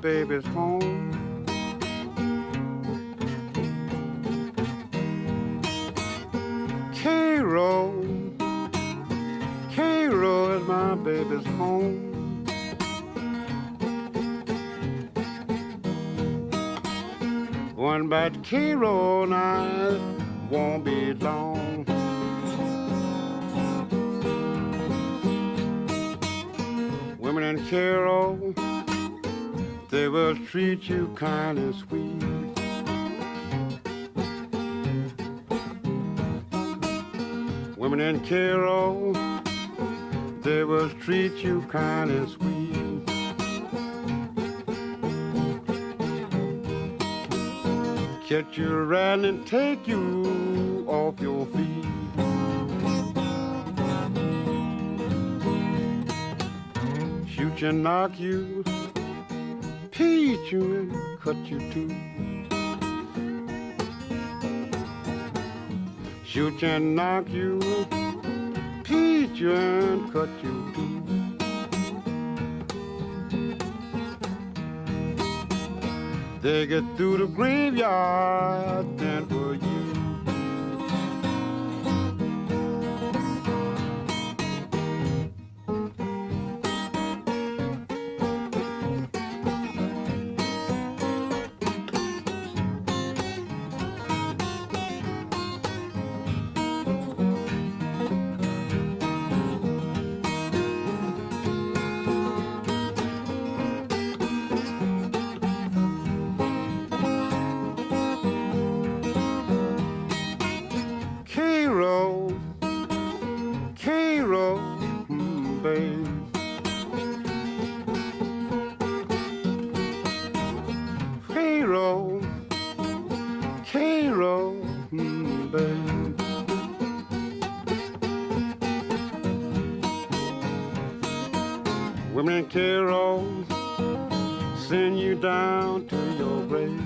baby's home. Cairo, Cairo is my baby's home. One bad Cairo night won't be long. Women in Cairo, they will treat you kind and sweet. Women in Cairo, they will treat you kind and sweet. Catch you around and take you off your feet. Shoot you and knock you, teach you and cut you too. Shoot you and knock you, teach you and cut you too. They get through the graveyard, then for you. Women in Cairo send you down to your grave.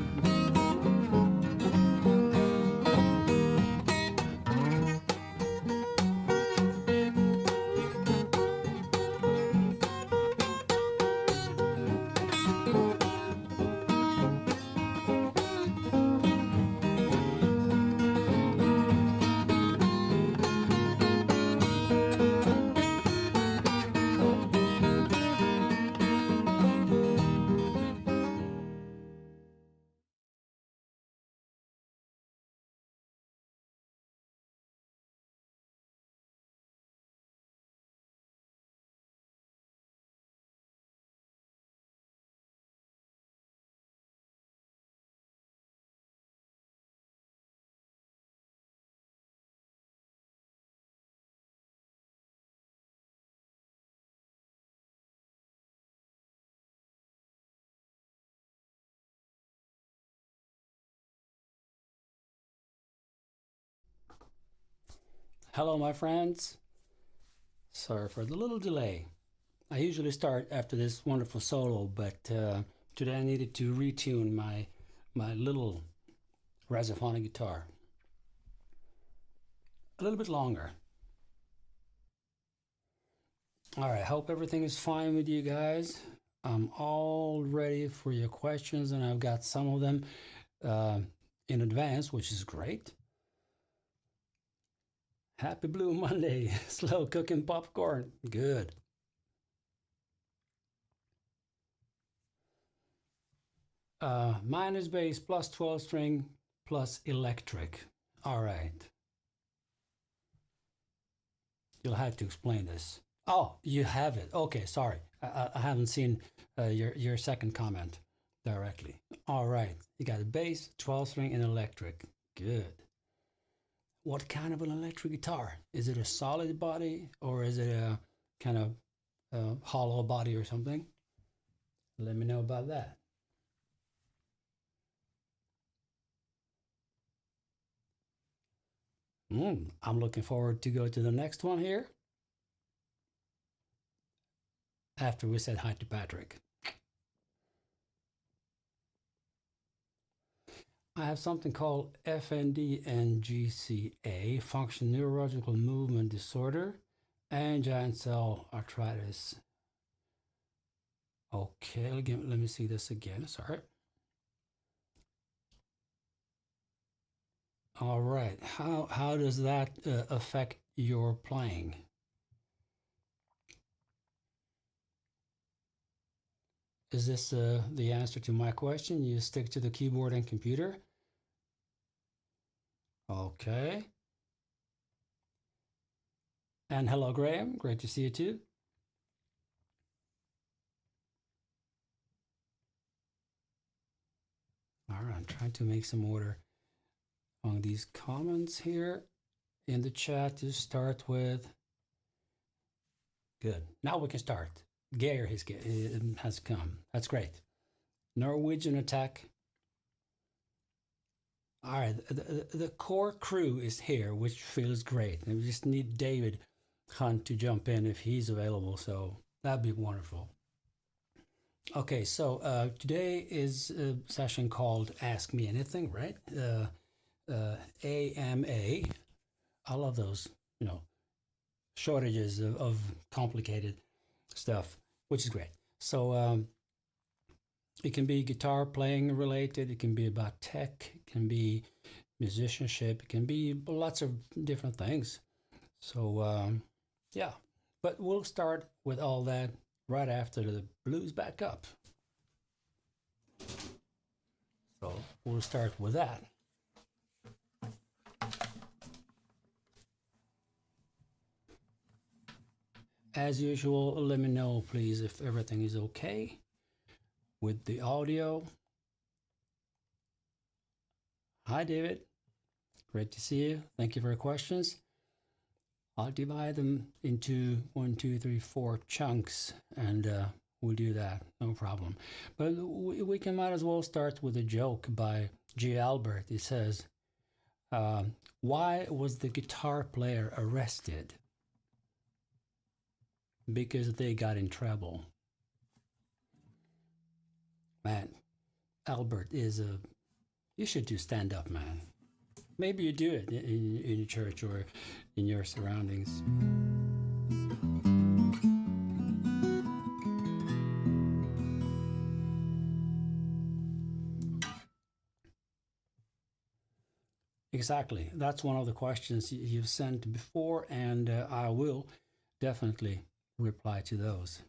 Hello my friends, sorry for the little delay. I usually start after this wonderful solo, but today I needed to retune my little Razophonic guitar a little bit longer. Alright, hope everything is fine with you guys. I'm all ready for your questions and I've got some of them in advance, which is great. Happy Blue Monday, slow cooking popcorn, good. Mine is bass plus 12 string plus electric. All right. You'll have to explain this. Oh, you have it. Okay, sorry. I haven't seen your second comment directly. All right, you got a bass, 12 string and electric, good. What kind of an electric guitar? Is it a solid body or is it a kind of hollow body or something? Let me know about that. I'm looking forward to go to the next one here after we said hi to Patrick. I have something called FND and GCA, functional neurological movement disorder, and giant cell arthritis. Okay, let me see this again. Sorry. All right. How does that affect your playing? Is this the answer to my question? You stick to the keyboard and computer? Okay. And hello, Graham. Great to see you too. All right, I'm trying to make some order on these comments here in the chat to start with. Good. Now we can start. Geir has come. That's great. Norwegian attack. All right, the core crew is here, which feels great. And we just need David Hunt to jump in if he's available, so that'd be wonderful. Okay, so today is a session called Ask Me Anything, right? AMA. I love those, shortages of complicated stuff, which is great. So it can be guitar playing related, it can be about tech, it can be musicianship, it can be lots of different things. So yeah, but we'll start with all that right after the blues back up. So we'll start with that. As usual, let me know please if everything is okay with the audio. Hi David, great to see you. Thank you for your questions. I'll divide them into 1, 2, 3, 4 chunks, and we'll do that, no problem. But we can might as well start with a joke by G. Albert. It says, why was the guitar player arrested? Because they got in trouble. Man, Albert is a, you should do stand up, man. Maybe you do it in your church or in your surroundings. Exactly. That's one of the questions you've sent before, and I will definitely reply to those.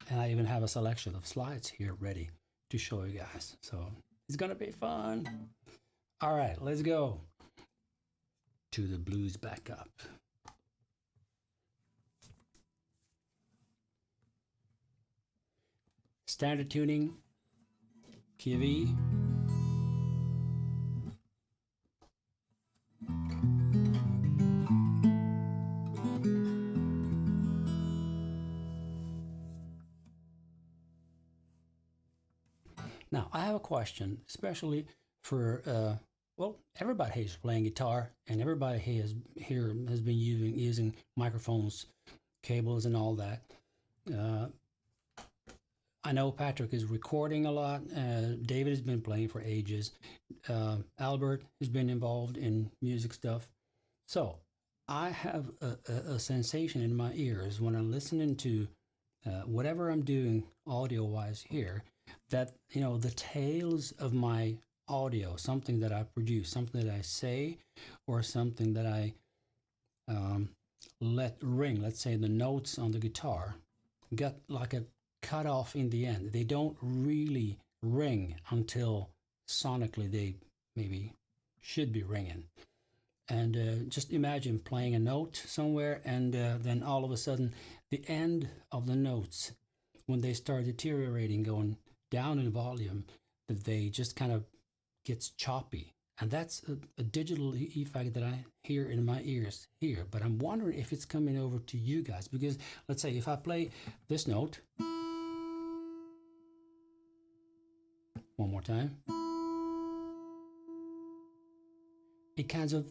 And I even have a selection of slides here ready to show you guys. So it's gonna be fun. All right, let's go to the blues back up. Standard tuning, key of E. Now, I have a question, especially for, well, everybody here is playing guitar, and everybody here has been using microphones, cables, and all that. I know Patrick is recording a lot. David has been playing for ages. Albert has been involved in music stuff. So I have a sensation in my ears when I'm listening to whatever I'm doing audio-wise here, that, the tails of my audio, something that I produce, something that I say, or something that I let ring, let's say the notes on the guitar, got like a cut off in the end. They don't really ring until sonically they maybe should be ringing. And just imagine playing a note somewhere, and then all of a sudden the end of the notes, when they start deteriorating, going down in volume, that they just kind of gets choppy. And that's a digital effect that I hear in my ears here. But I'm wondering if it's coming over to you guys, because let's say if I play this note one more time, it kind of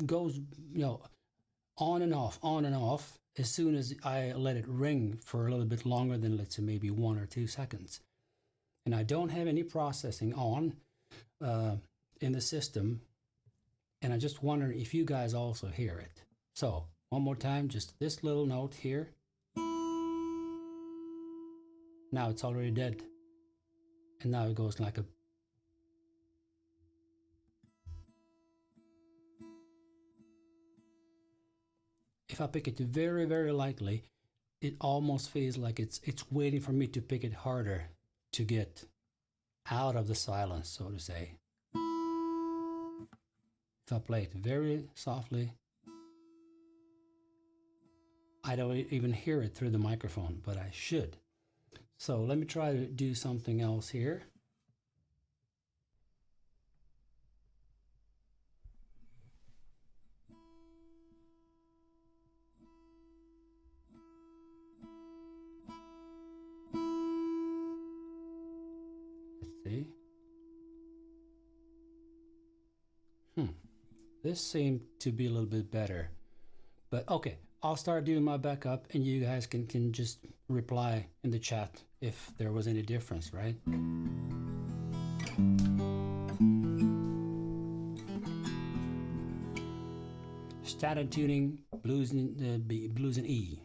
goes, on and off as soon as I let it ring for a little bit longer than, let's say, maybe 1 or 2 seconds. And I don't have any processing on in the system, and I just wonder if you guys also hear it. So one more time, just this little note here, Now it's already dead. And now it goes like a... If I pick it very, very lightly, it almost feels like it's waiting for me to pick it harder to get out of the silence, so to say. If I play it very softly, I don't even hear it through the microphone, but I should. So let me try to do something else here. Let's see. This seemed to be a little bit better. But okay, I'll start doing my backup and you guys can just reply in the chat if there was any difference, right? Standard tuning, blues in blues in E.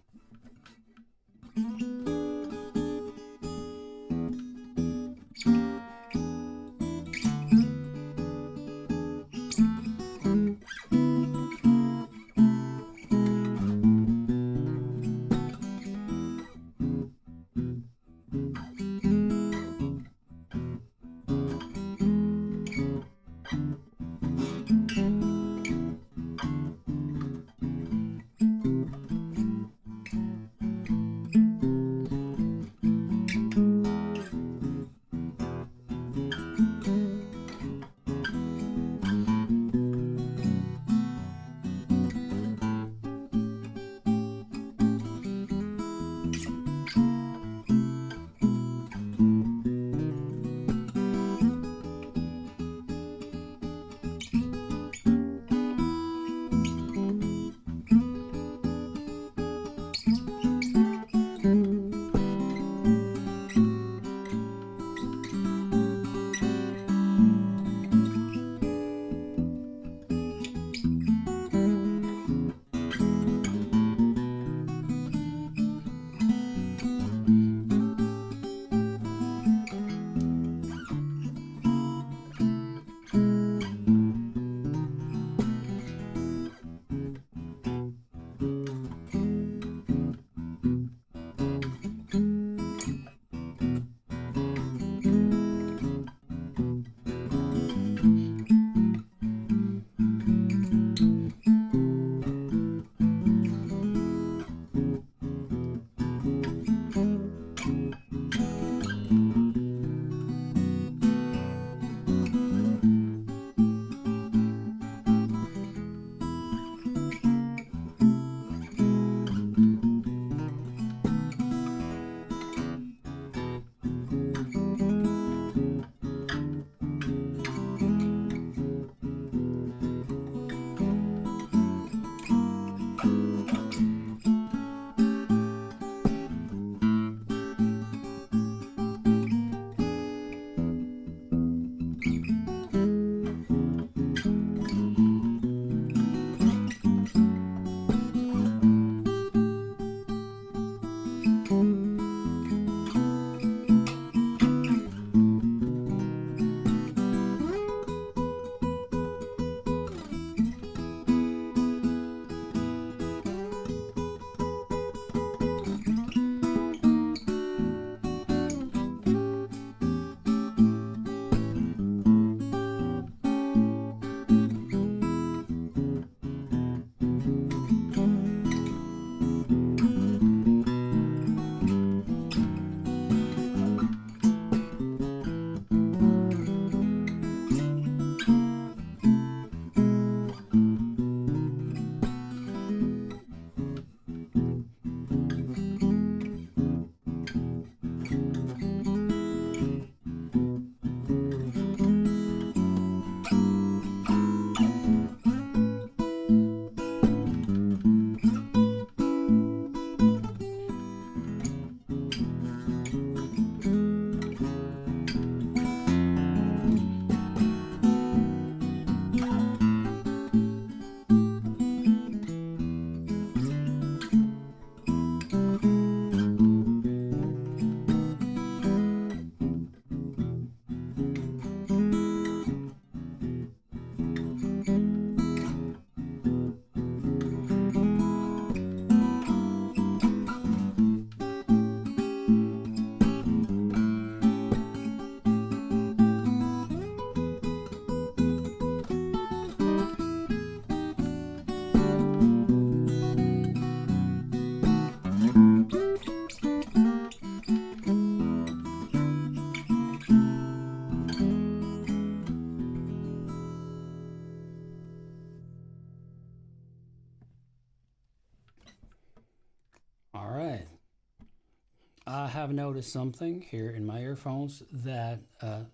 I have noticed something here in my earphones that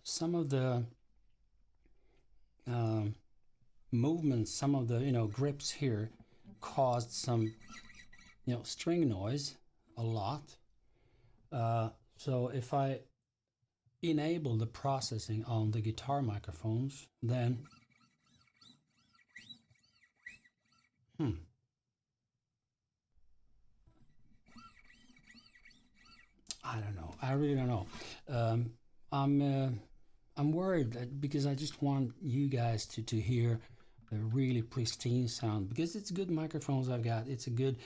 some of the movements, some of the grips here caused some string noise a lot. So if I enable the processing on the guitar microphones, then I don't know. I really don't know. I'm worried that because I just want you guys to hear the really pristine sound, because it's good microphones I've got. It's a good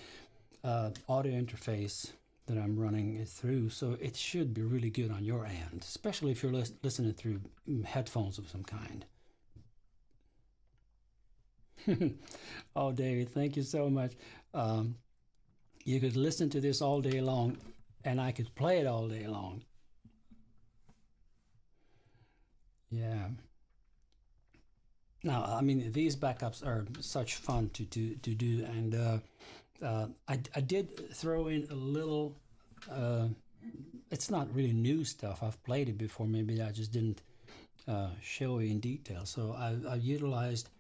audio interface that I'm running it through, so it should be really good on your end, especially if you're listening through headphones of some kind. Oh, David, thank you so much. You could listen to this all day long, and I could play it all day long. Yeah. Now, I mean, these backups are such fun to do, and I did throw in a little. It's not really new stuff. I've played it before. Maybe I just didn't show you in detail. So I utilized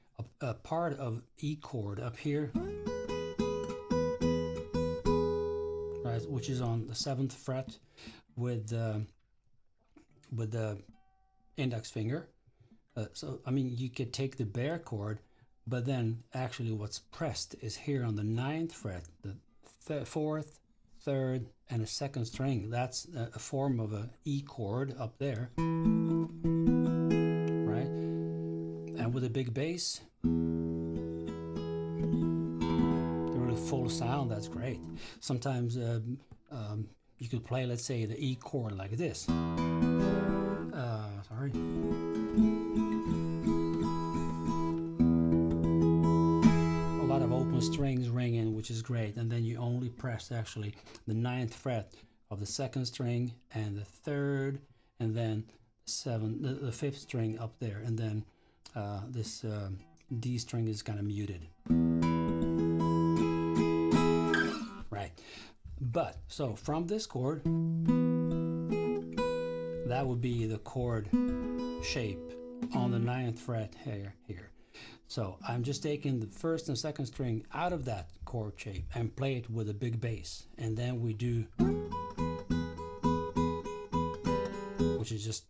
a part of E chord up here, right, which is on the 7th fret with the index finger. So I mean, you could take the bare chord, but then actually what's pressed is here on the 9th fret, the 4th, 3rd, and a 2nd string. That's a form of a E chord up there, right? And with a big bass, the really full sound, that's great. Sometimes you could play, let's say, the E chord like this. Sorry. Of open strings ringing, which is great, and then you only press actually the 9th fret of the 2nd string and the 3rd, and then the 5th string up there, and then this D string is kind of muted, right? But so from this chord, that would be the chord shape on the 9th fret here. So I'm just taking the 1st and 2nd string out of that chord shape and play it with a big bass. And then we do, which is just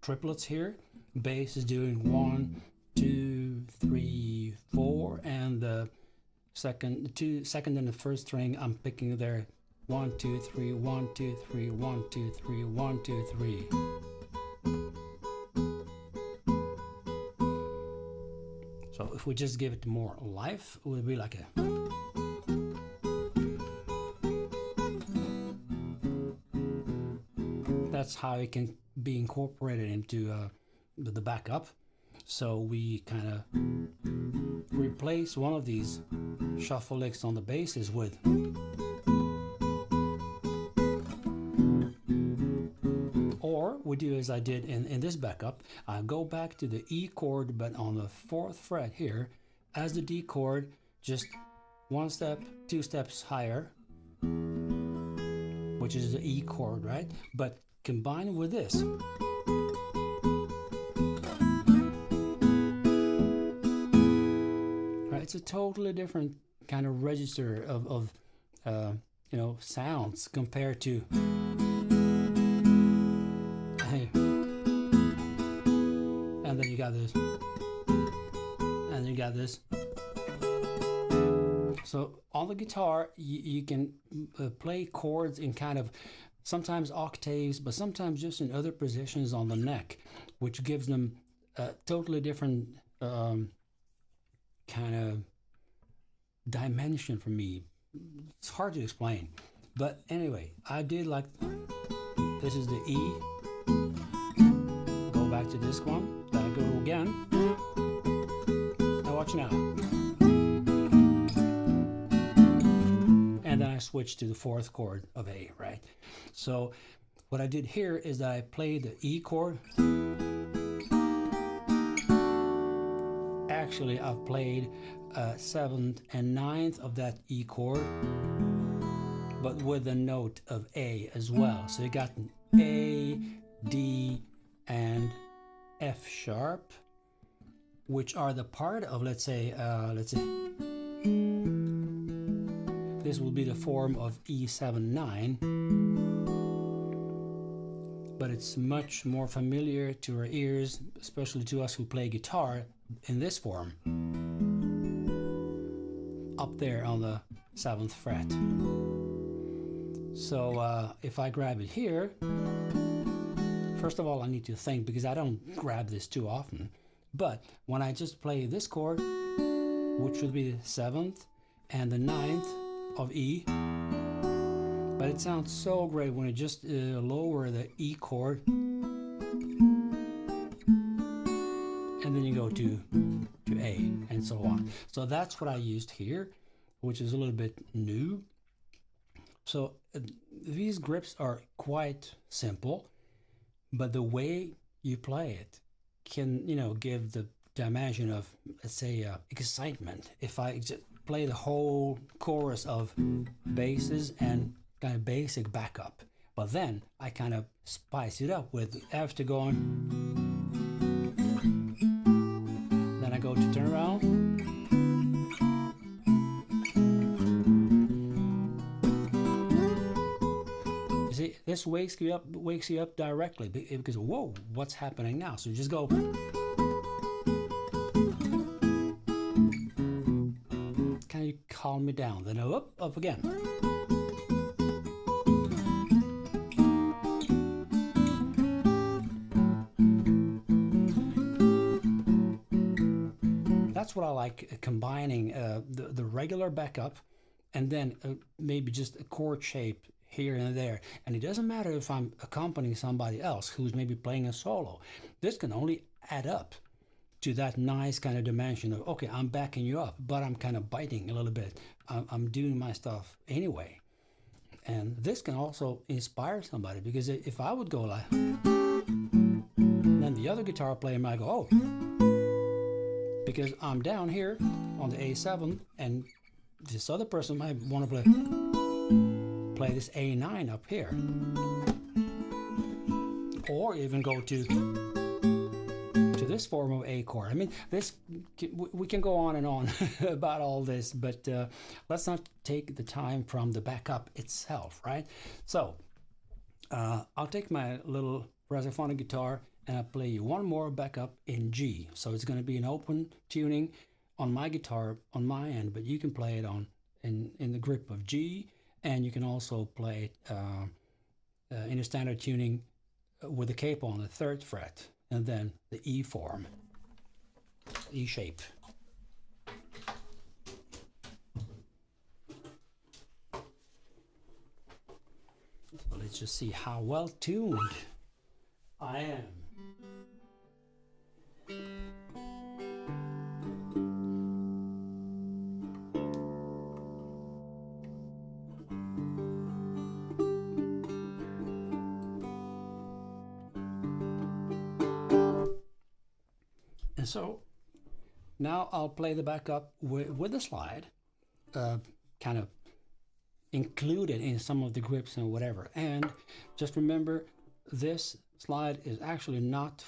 triplets here. Bass is doing 1, 2, 3, 4, and the second and the 1st string I'm picking there 1, 2, 3, 1, 2, 3, 1, 2, 3, 1, 2, 3. So if we just give it more life, it would be like a. That's how it can be incorporated into the backup. So we kind of replace one of these shuffle licks on the basses with. Or we do as I did in this backup. I go back to the E chord, but on the 4th fret here, as the D chord, just 1 step, 2 steps higher, which is the E chord, right? But combined with this, right? It's a totally different kind of register of sounds compared to. And then you got this, and you got this. So on the guitar, you can play chords in kind of sometimes octaves, but sometimes just in other positions on the neck, which gives them a totally different kind of dimension for me. It's hard to explain, but anyway, I did like. This is the E. Go back to this one. Then I go again. Now watch now. And then I switch to the 4th chord of A, right? So what I did here is that I played the E chord. Actually, I've played 7th and 9th of that E chord but with the note of A as well. So you got A, D, and F sharp, which are the part of, let's say this will be the form of E7-9, but it's much more familiar to our ears, especially to us who play guitar, in this form, up there on the 7th fret. So if I grab it here, first of all I need to think, because I don't grab this too often, but when I just play this chord, which would be the 7th and the 9th of E, but it sounds so great when you just lower the E chord and then you go to A and so on. So that's what I used here, which is a little bit new. So these grips are quite simple, but the way you play it can, you know, give the dimension of, let's say, excitement. If I just play the whole chorus of basses and kind of basic backup, but then I kind of spice it up with after going, then I go to turn around, you see, this wakes you up directly, because whoa, what's happening now? So you just go, can you calm me down? Then up again. That's what I like, combining the regular backup and then maybe just a chord shape here and there. And it doesn't matter if I'm accompanying somebody else who's maybe playing a solo. This can only add up to that nice kind of dimension of, okay, I'm backing you up, but I'm kind of biting a little bit. I'm doing my stuff anyway. And this can also inspire somebody, because if I would go like, then the other guitar player might go, oh, because I'm down here on the A7 and this other person might want to play this A9 up here, or even go to this form of A chord. I mean, this, we can go on and on about all this, but let's not take the time from the backup itself, right? So I'll take my little Razophonic guitar and I'll play you one more backup in G. So it's going to be an open tuning on my guitar on my end, but you can play it in the grip of G, and you can also play it in a standard tuning with the capo on the 3rd fret, and then the E form, E shape. So let's just see how well tuned I am. And so now I'll play the backup with the slide, kind of included in some of the grips and whatever. And just remember, this slide is actually not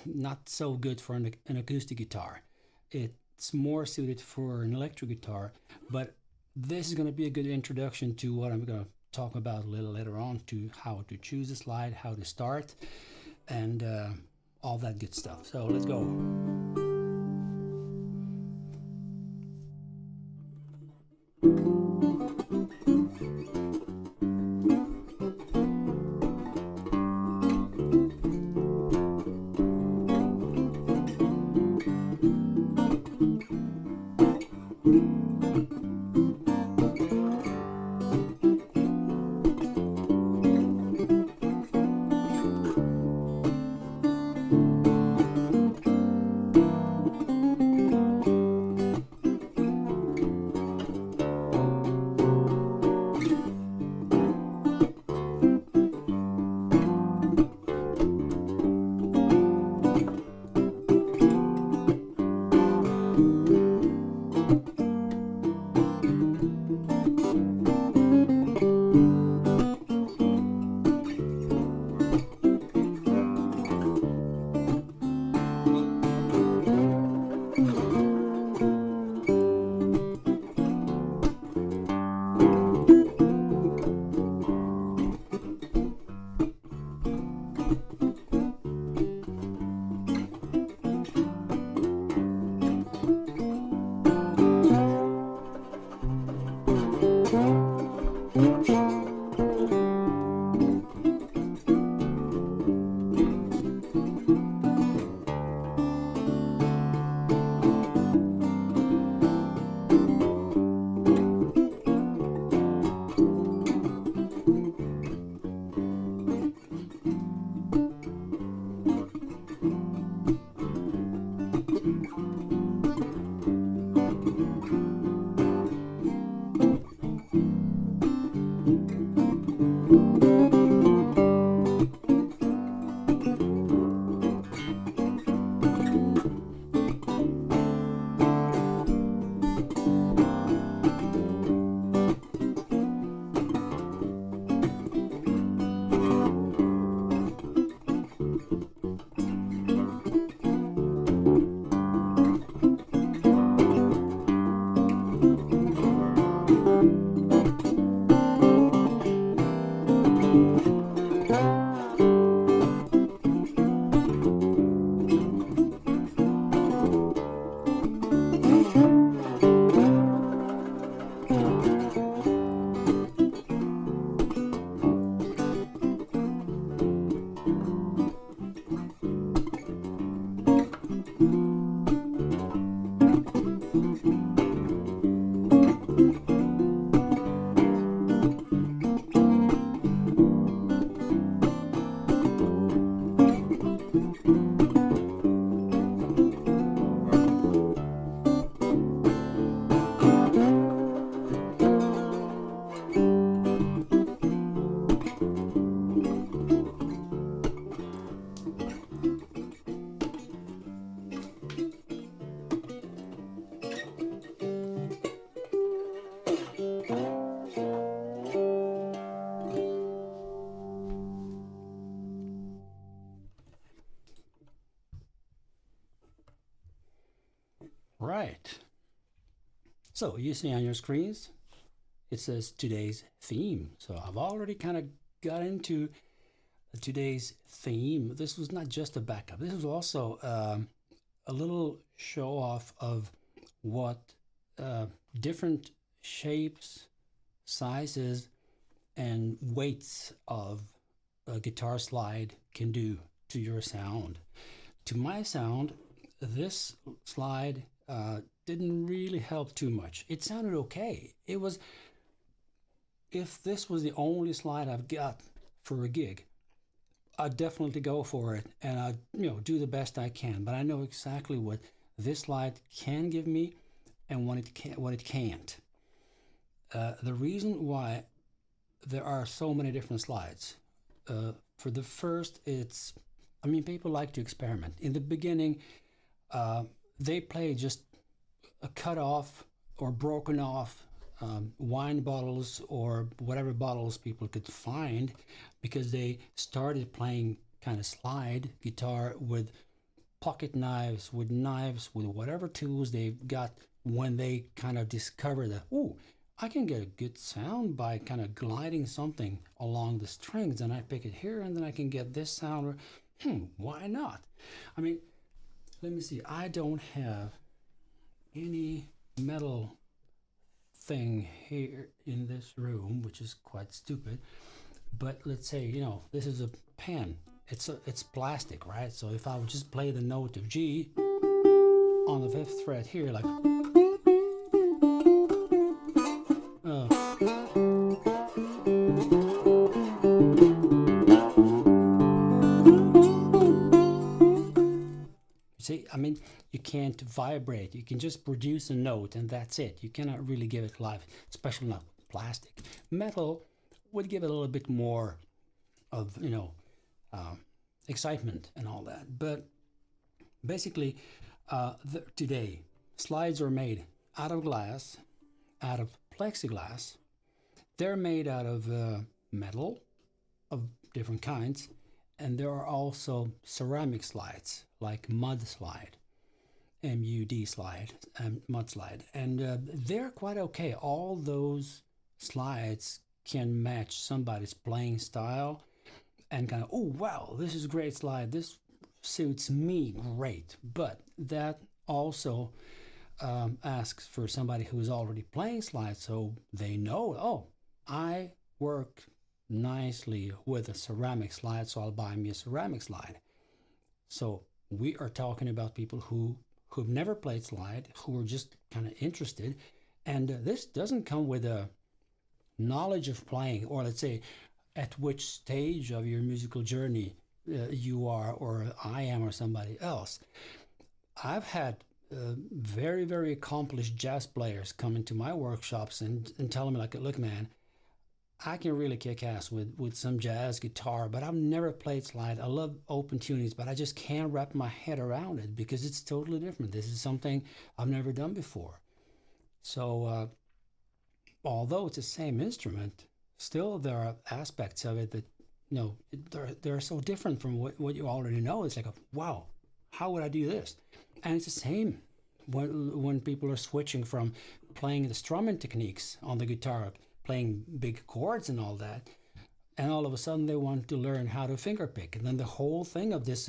not so good for an acoustic guitar. It's more suited for an electric guitar, but this is going to be a good introduction to what I'm going to talk about a little later on, to how to choose a slide, how to start, and all that good stuff. So let's go. right. So you see on your screens, it says today's theme. So I've already kind of got into today's theme. This was not just a backup. This was also a little show off of what different shapes, sizes, and weights of a guitar slide can do to your sound. To my sound, this slide didn't really help too much. It sounded okay. It was, if this was the only slide I've got for a gig, I'd definitely go for it, and I'd do the best I can. But I know exactly what this slide can give me and what it can't. The reason why there are so many different slides, for the first, people like to experiment. In the beginning, they play just a cut off or broken off wine bottles or whatever bottles people could find, because they started playing kind of slide guitar with pocket knives, with whatever tools they've got, when they kind of discover that, oh, I can get a good sound by kind of gliding something along the strings, and I pick it here, and then I can get this sound. Why not? I mean, let me see. I don't have any metal thing here in this room, which is quite stupid. But let's say, this is a pen. It's plastic, right? So if I would just play the note of G on the 5th fret here, like, see, you can't vibrate. You can just produce a note and that's it. You cannot really give it life, especially not plastic. Metal would give it a little bit more of, excitement and all that. But basically, today, slides are made out of glass, out of plexiglass. They're made out of metal of different kinds. And there are also ceramic slides, like mud slide, MUD slide, mud slide. And they're quite okay. All those slides can match somebody's playing style and kind of, oh, wow, this is a great slide. This suits me great. But that also asks for somebody who's already playing slides, so they know, oh, I work nicely with a ceramic slide, so I'll buy me a ceramic slide. So we are talking about people who've never played slide, who are just kind of interested, and this doesn't come with a knowledge of playing, or let's say at which stage of your musical journey you are, or I am, or somebody else. I've had very, very accomplished jazz players come into my workshops and tell me, like, look, man, I can really kick ass with some jazz guitar, but I've never played slide. I love open tunings, but I just can't wrap my head around it because it's totally different. This is something I've never done before. So although it's the same instrument, still there are aspects of it that, they're so different from what you already know. It's like, wow, how would I do this? And it's the same when people are switching from playing the strumming techniques on the guitar, playing big chords and all that, and all of a sudden they want to learn how to fingerpick, and then the whole thing of this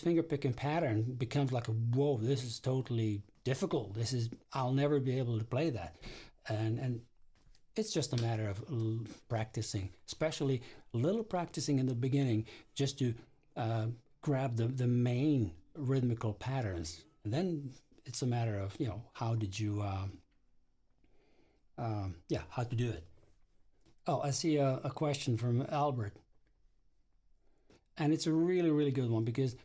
fingerpicking pattern becomes like, whoa, this is totally difficult. I'll never be able to play that, and it's just a matter of practicing, especially a little practicing in the beginning, just to grab the main rhythmical patterns, and then it's a matter of, how did you, how to do it. Oh, I see a question from Albert. And it's a really, really good one, because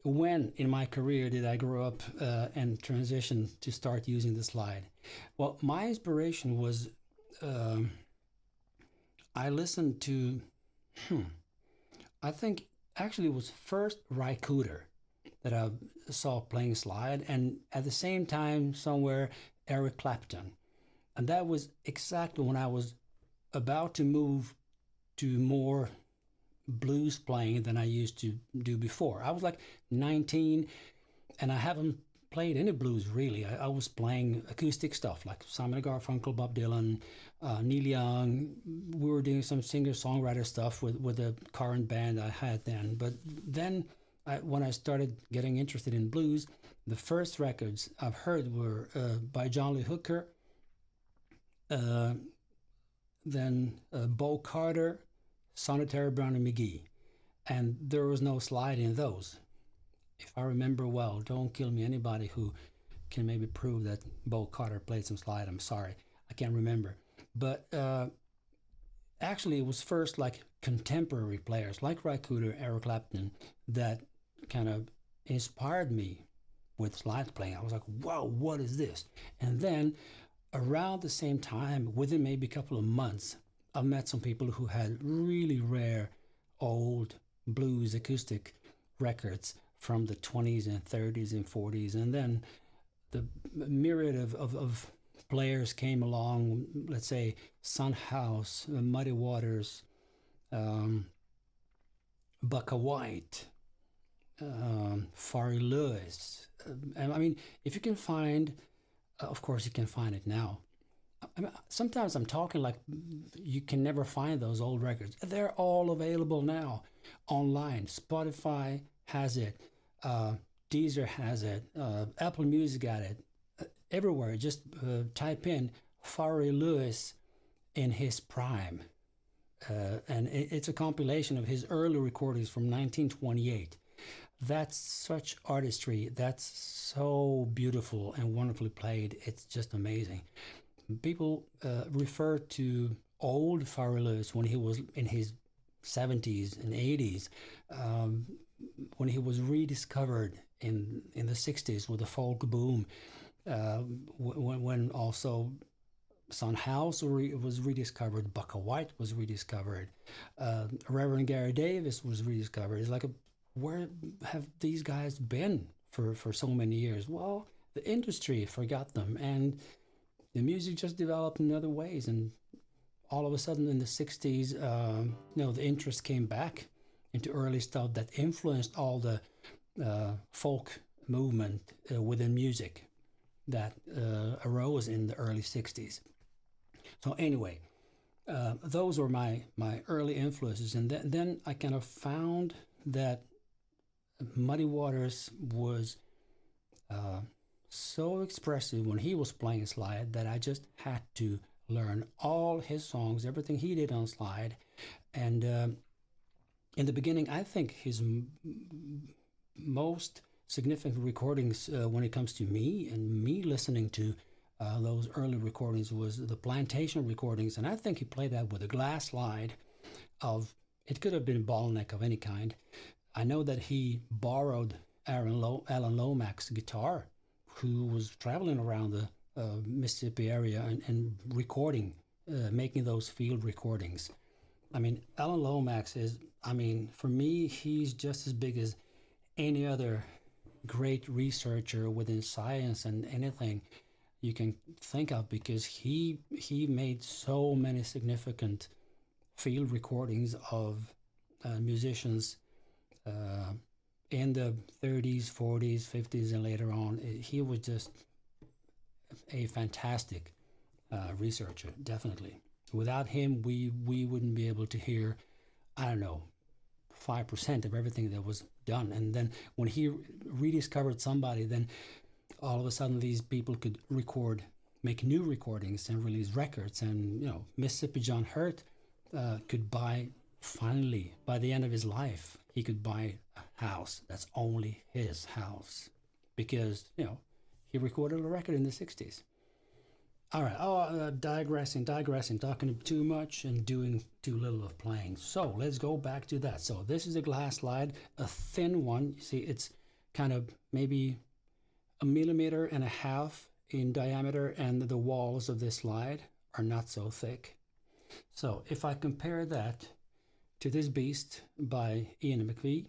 when in my career did I grow up and transition to start using the slide? Well, my inspiration was, I listened to, I think actually it was first Ry Cooder that I saw playing slide, and at the same time somewhere Eric Clapton. And that was exactly when I was about to move to more blues playing than I used to do before. I was like 19, and I haven't played any blues really. I was playing acoustic stuff like Simon & Garfunkel, Bob Dylan, Neil Young. We were doing some singer-songwriter stuff with the current band I had then. But then when I started getting interested in blues, the first records I've heard were by John Lee Hooker, then Bo Carter, Sonny Terry, Brown and McGee, and there was no slide in those. If I remember well, don't kill me anybody who can maybe prove that Bo Carter played some slide. I'm sorry, I can't remember. But actually it was first like contemporary players like Ry Cooder, Eric Clapton that kind of inspired me with slide playing. I was like, wow, what is this? And then around the same time, within maybe a couple of months, I met some people who had really rare old blues acoustic records from the 20s and 30s and 40s. And then the myriad of players came along, let's say Son House, Muddy Waters, Bucka White, Farley Lewis. And I mean, if you can find, of course you can find it now. I mean, sometimes I'm talking like you can never find those old records. They're all available now online. Spotify has it. Deezer has it. Apple Music got it. Everywhere. Just type in Farley Lewis in his prime. And it's a compilation of his early recordings from 1928. That's such artistry. That's so beautiful and wonderfully played. It's just amazing. People refer to old Farley Lewis when he was in his 70s and 80s, when he was rediscovered in the 60s with the folk boom, when also Son House was rediscovered, Bucka White was rediscovered, Reverend Gary Davis was rediscovered. It's like, where have these guys been for so many years? Well, the industry forgot them, and the music just developed in other ways. And all of a sudden in the 60s, the interest came back into early stuff that influenced all the folk movement within music that arose in the early 60s. So anyway, those were my early influences. And then I kind of found that Muddy Waters was so expressive when he was playing slide that I just had to learn all his songs, everything he did on slide. And in the beginning, I think his most significant recordings when it comes to me and me listening to those early recordings was the Plantation recordings. And I think he played that with a glass slide of, it could have been a bottleneck of any kind. I know that he borrowed Alan Lomax's guitar, who was traveling around the Mississippi area and recording, making those field recordings. I mean, Alan Lomax is, for me, he's just as big as any other great researcher within science and anything you can think of, because he made so many significant field recordings of musicians in the 30s, 40s, 50s, and later on. He was just a fantastic researcher, definitely. Without him, we wouldn't be able to hear, 5% of everything that was done. And then when he rediscovered somebody, then all of a sudden these people could make new recordings and release records. And, Mississippi John Hurt could buy, finally, by the end of his life, he could buy a house that's only his house because, he recorded a record in the 60s. All right. Digressing, talking too much and doing too little of playing. So let's go back to that. So this is a glass slide, a thin one. You see, it's kind of maybe 1.5 millimeters in diameter, and the walls of this slide are not so thick. So if I compare that to this beast by Ian McVie,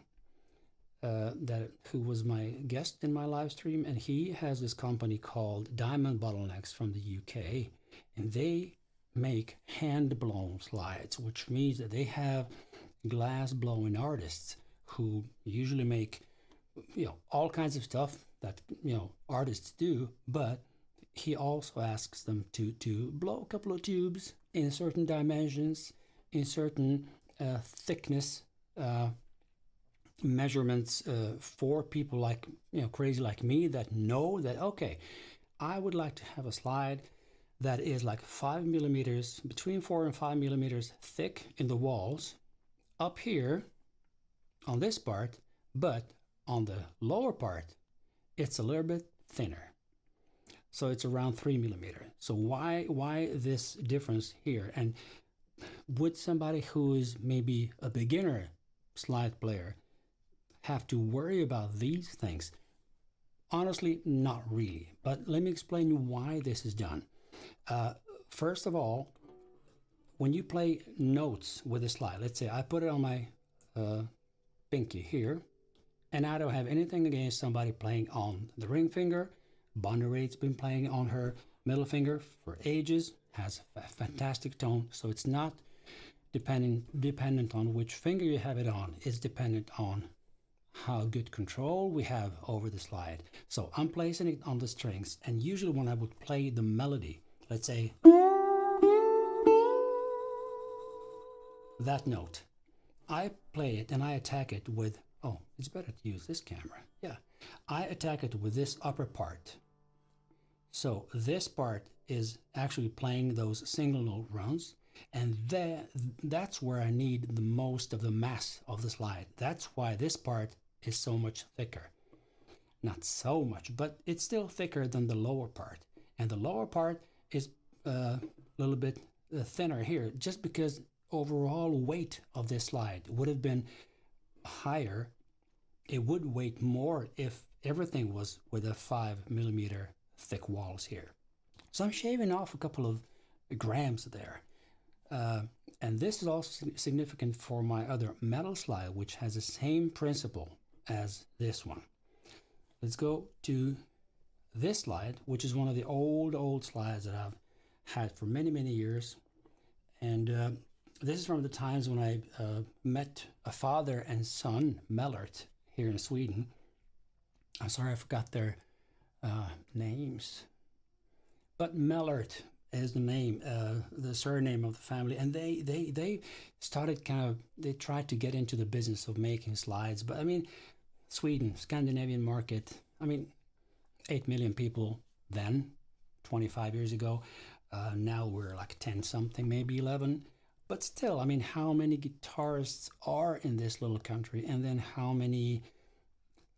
who was my guest in my live stream, and he has this company called Diamond Bottlenecks from the UK, and they make hand-blown slides, which means that they have glass blowing artists who usually make, all kinds of stuff that, artists do, but he also asks them to blow a couple of tubes in certain dimensions, in certain thickness measurements for people like, crazy like me that know that, okay, I would like to have a slide that is like 5 millimeters, between 4 and 5 millimeters thick in the walls up here on this part, but on the lower part, it's a little bit thinner. So it's around 3 millimeter. So why this difference here? And would somebody who is maybe a beginner slide player have to worry about these things? Honestly, not really. But let me explain why this is done. First of all, when you play notes with a slide, let's say I put it on my pinky here, and I don't have anything against somebody playing on the ring finger. Bonnie Raitt's been playing on her middle finger for ages, has a fantastic tone, so it's not dependent on which finger you have it on. It's dependent on how good control we have over the slide. So I'm placing it on the strings, and usually when I would play the melody, let's say that note, I play it and I attack it with, oh, it's better to use this camera. Yeah, I attack it with this upper part. So this part is actually playing those single note runs, and that's where I need the most of the mass of the slide. That's why this part is so much thicker. Not so much, but it's still thicker than the lower part. And the lower part is a little bit thinner here, just because overall weight of this slide would have been higher. It would weight more if everything was with a 5 millimeter thick walls here. So I'm shaving off a couple of grams there. And this is also significant for my other metal slide, which has the same principle as this one. Let's go to this slide, which is one of the old slides that I've had for many years. And this is from the times when I met a father and son, Mellert, here in Sweden. I'm sorry I forgot their names, but Mellert is the name, the surname of the family, and they started they tried to get into the business of making slides. But I mean, Sweden, Scandinavian market, I mean, 8 million people then, 25 years ago. Now we're like 10 something, maybe 11. But still, I mean, how many guitarists are in this little country? And then how many,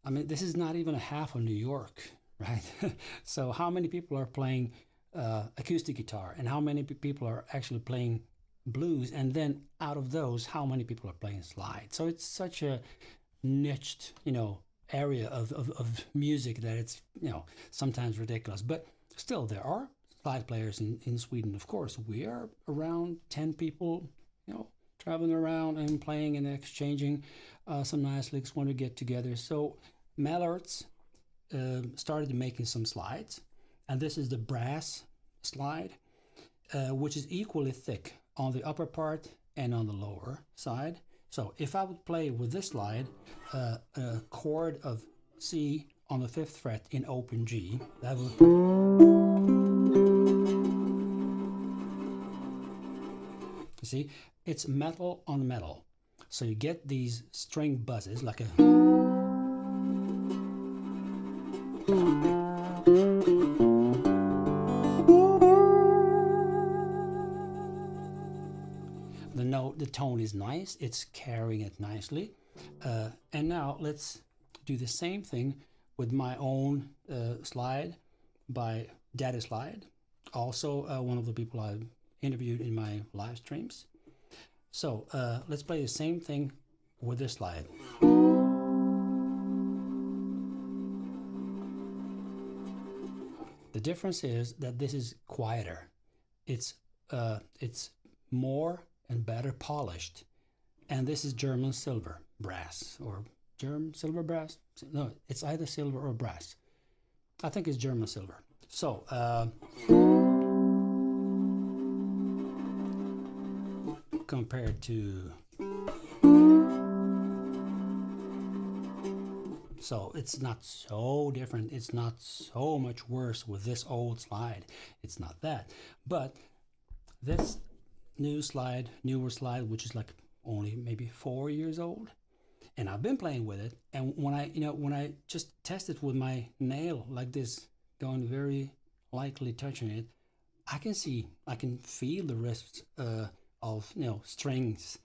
I mean, this is not even a half of New York, right? So how many people are playing acoustic guitar, and how many people are actually playing blues? And then out of those, how many people are playing slide? So it's such a niched, area of music that it's, sometimes ridiculous. But still, there are slide players in Sweden, of course. We are around 10 people, traveling around and playing and exchanging some nice licks when we get together. So Mellert's started making some slides, and this is the brass slide, which is equally thick on the upper part and on the lower side. So if I would play with this slide a chord of C on the 5th fret in open G, that would, you see, it's metal on metal. So you get these string buzzes like a, the tone is nice, it's carrying it nicely. And now let's do the same thing with my own slide by Daddy Slide, also one of the people I've interviewed in my live streams. So let's play the same thing with this slide. The difference is that this is quieter. It's more and better polished, and this is German silver brass, or German silver brass. No, it's either silver or brass. I think it's German silver. So compared to So it's not so different. It's not so much worse with this old slide. It's not that. But this newer slide, which is like only maybe 4 years old, and I've been playing with it. And when I just test it with my nail like this, going very lightly touching it, I can feel the rest of strings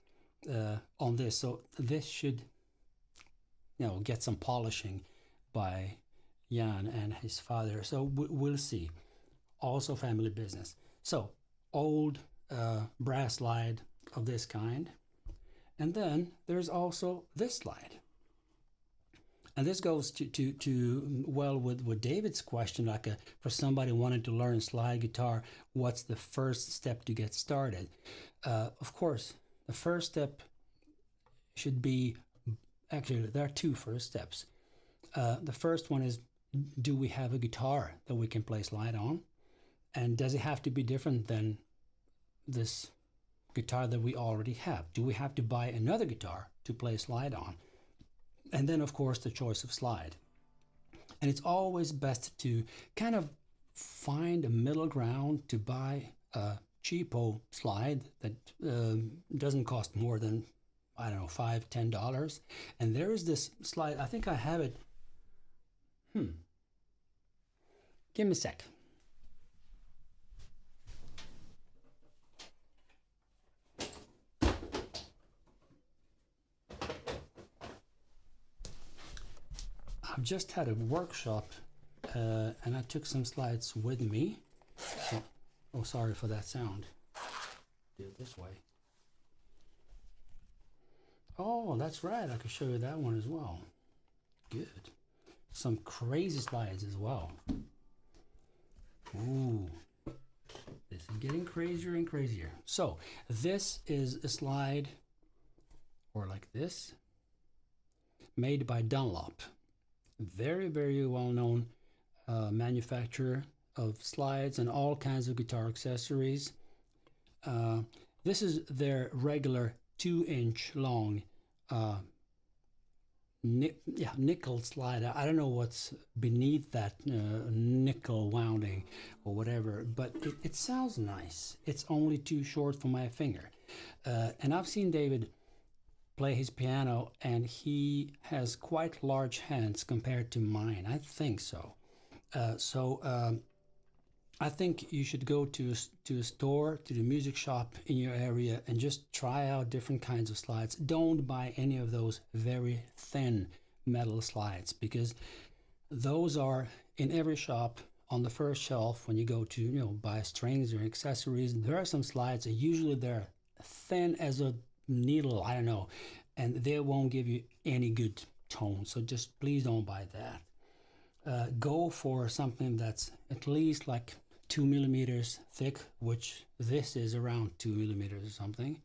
on this. So this should get some polishing by Jan and his father. So we'll see. Also family business. So old brass slide of this kind. And then there's also this slide. And this goes to well with David's question, like for somebody wanting to learn slide guitar, what's the first step to get started? Of course, the first step should be, actually there are two first steps. The first one is, do we have a guitar that we can play slide on? And does it have to be different than this guitar that we already have? Do we have to buy another guitar to play slide on? And then, of course, the choice of slide. And it's always best to kind of find a middle ground, to buy a cheapo slide that doesn't cost more than, I don't know, $5, $10. And there is this slide, I think I have it. Give me a sec. I've just had a workshop and I took some slides with me. So, oh, sorry for that sound. Do it this way. Oh, that's right. I could show you that one as well. Good. Some crazy slides as well. Ooh. This is getting crazier and crazier. So this is a slide, or like this, made by Dunlop. Very, very well-known manufacturer of slides and all kinds of guitar accessories. This is their regular 2-inch long nickel slide. I don't know what's beneath that nickel wounding or whatever, but it sounds nice. It's only too short for my finger. And I've seen David play his piano, and he has quite large hands compared to mine. I think so. I think you should go to a store, to the music shop in your area, and just try out different kinds of slides. Don't buy any of those very thin metal slides, because those are in every shop on the first shelf when you go to buy strings or accessories. There are some slides, and usually they're thin as a needle, I don't know, and they won't give you any good tone. So just please don't buy that. Go for something that's at least like 2 millimeters thick, which this is around 2 millimeters or something,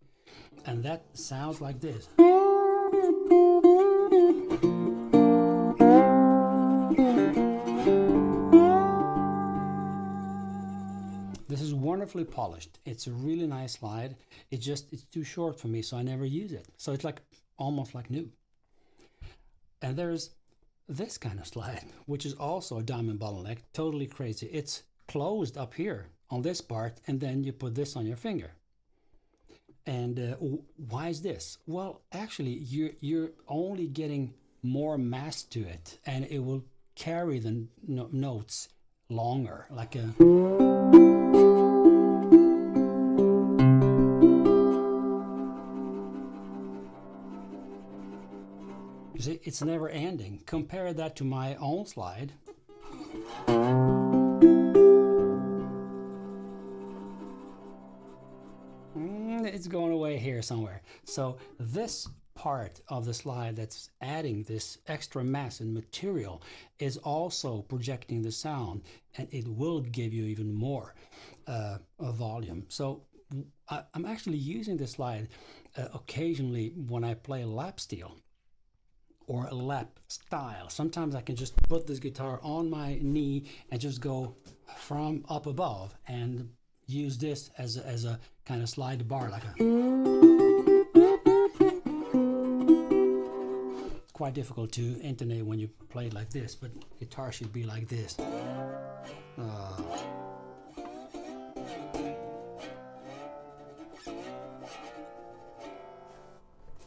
and that sounds like this. This is wonderfully polished. It's a really nice slide. It's too short for me, so I never use it. So it's like almost like new. And there's this kind of slide, which is also a diamond bottleneck, totally crazy. It's closed up here on this part, and then you put this on your finger. And why is this? Well, actually, you're only getting more mass to it, and it will carry the notes longer, like a. You see, it's never ending. Compare that to my own slide. It's going away here somewhere. So this part of the slide that's adding this extra mass and material is also projecting the sound, and it will give you even more volume. So I'm actually using this slide occasionally when I play lap steel or a lap style. Sometimes I can just put this guitar on my knee and just go from up above and use this as a kind of slide bar, like a. quite difficult to intonate when you play it like this, but guitar should be like this.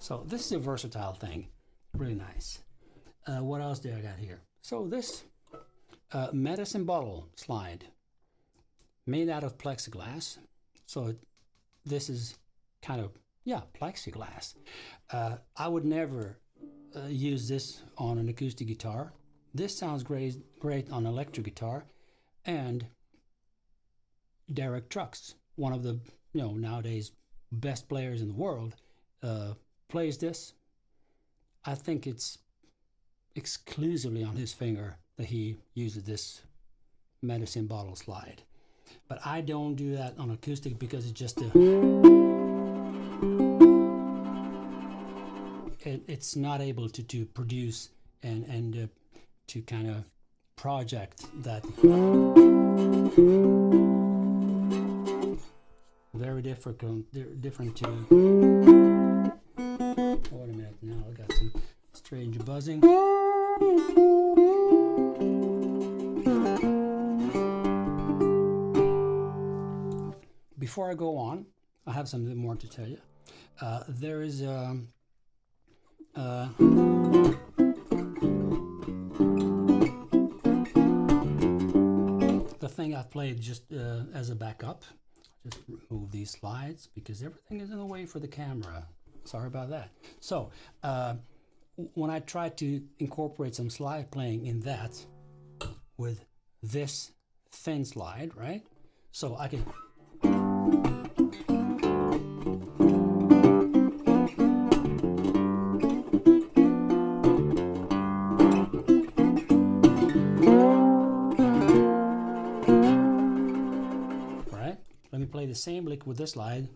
So this is a versatile thing, really nice. What else do I got here? So this medicine bottle slide made out of plexiglass. So this is kind of, yeah, plexiglass. I would never use this on an acoustic guitar. This sounds great on electric guitar. And Derek Trucks, one of the nowadays best players in the world, plays this. I think it's exclusively on his finger that he uses this medicine bottle slide. But I don't do that on acoustic because it's just it's not able to produce and to kind of project that. Very different to. Wait a minute, now I got some strange buzzing. Before I go on, I have something more to tell you. There is the thing I've played just as a backup. Just remove these slides because everything is in the way for the camera. Sorry about that. So when I try to incorporate some slide playing in that with this thin slide, right? So I can. Right? Let me play the same lick with this slide.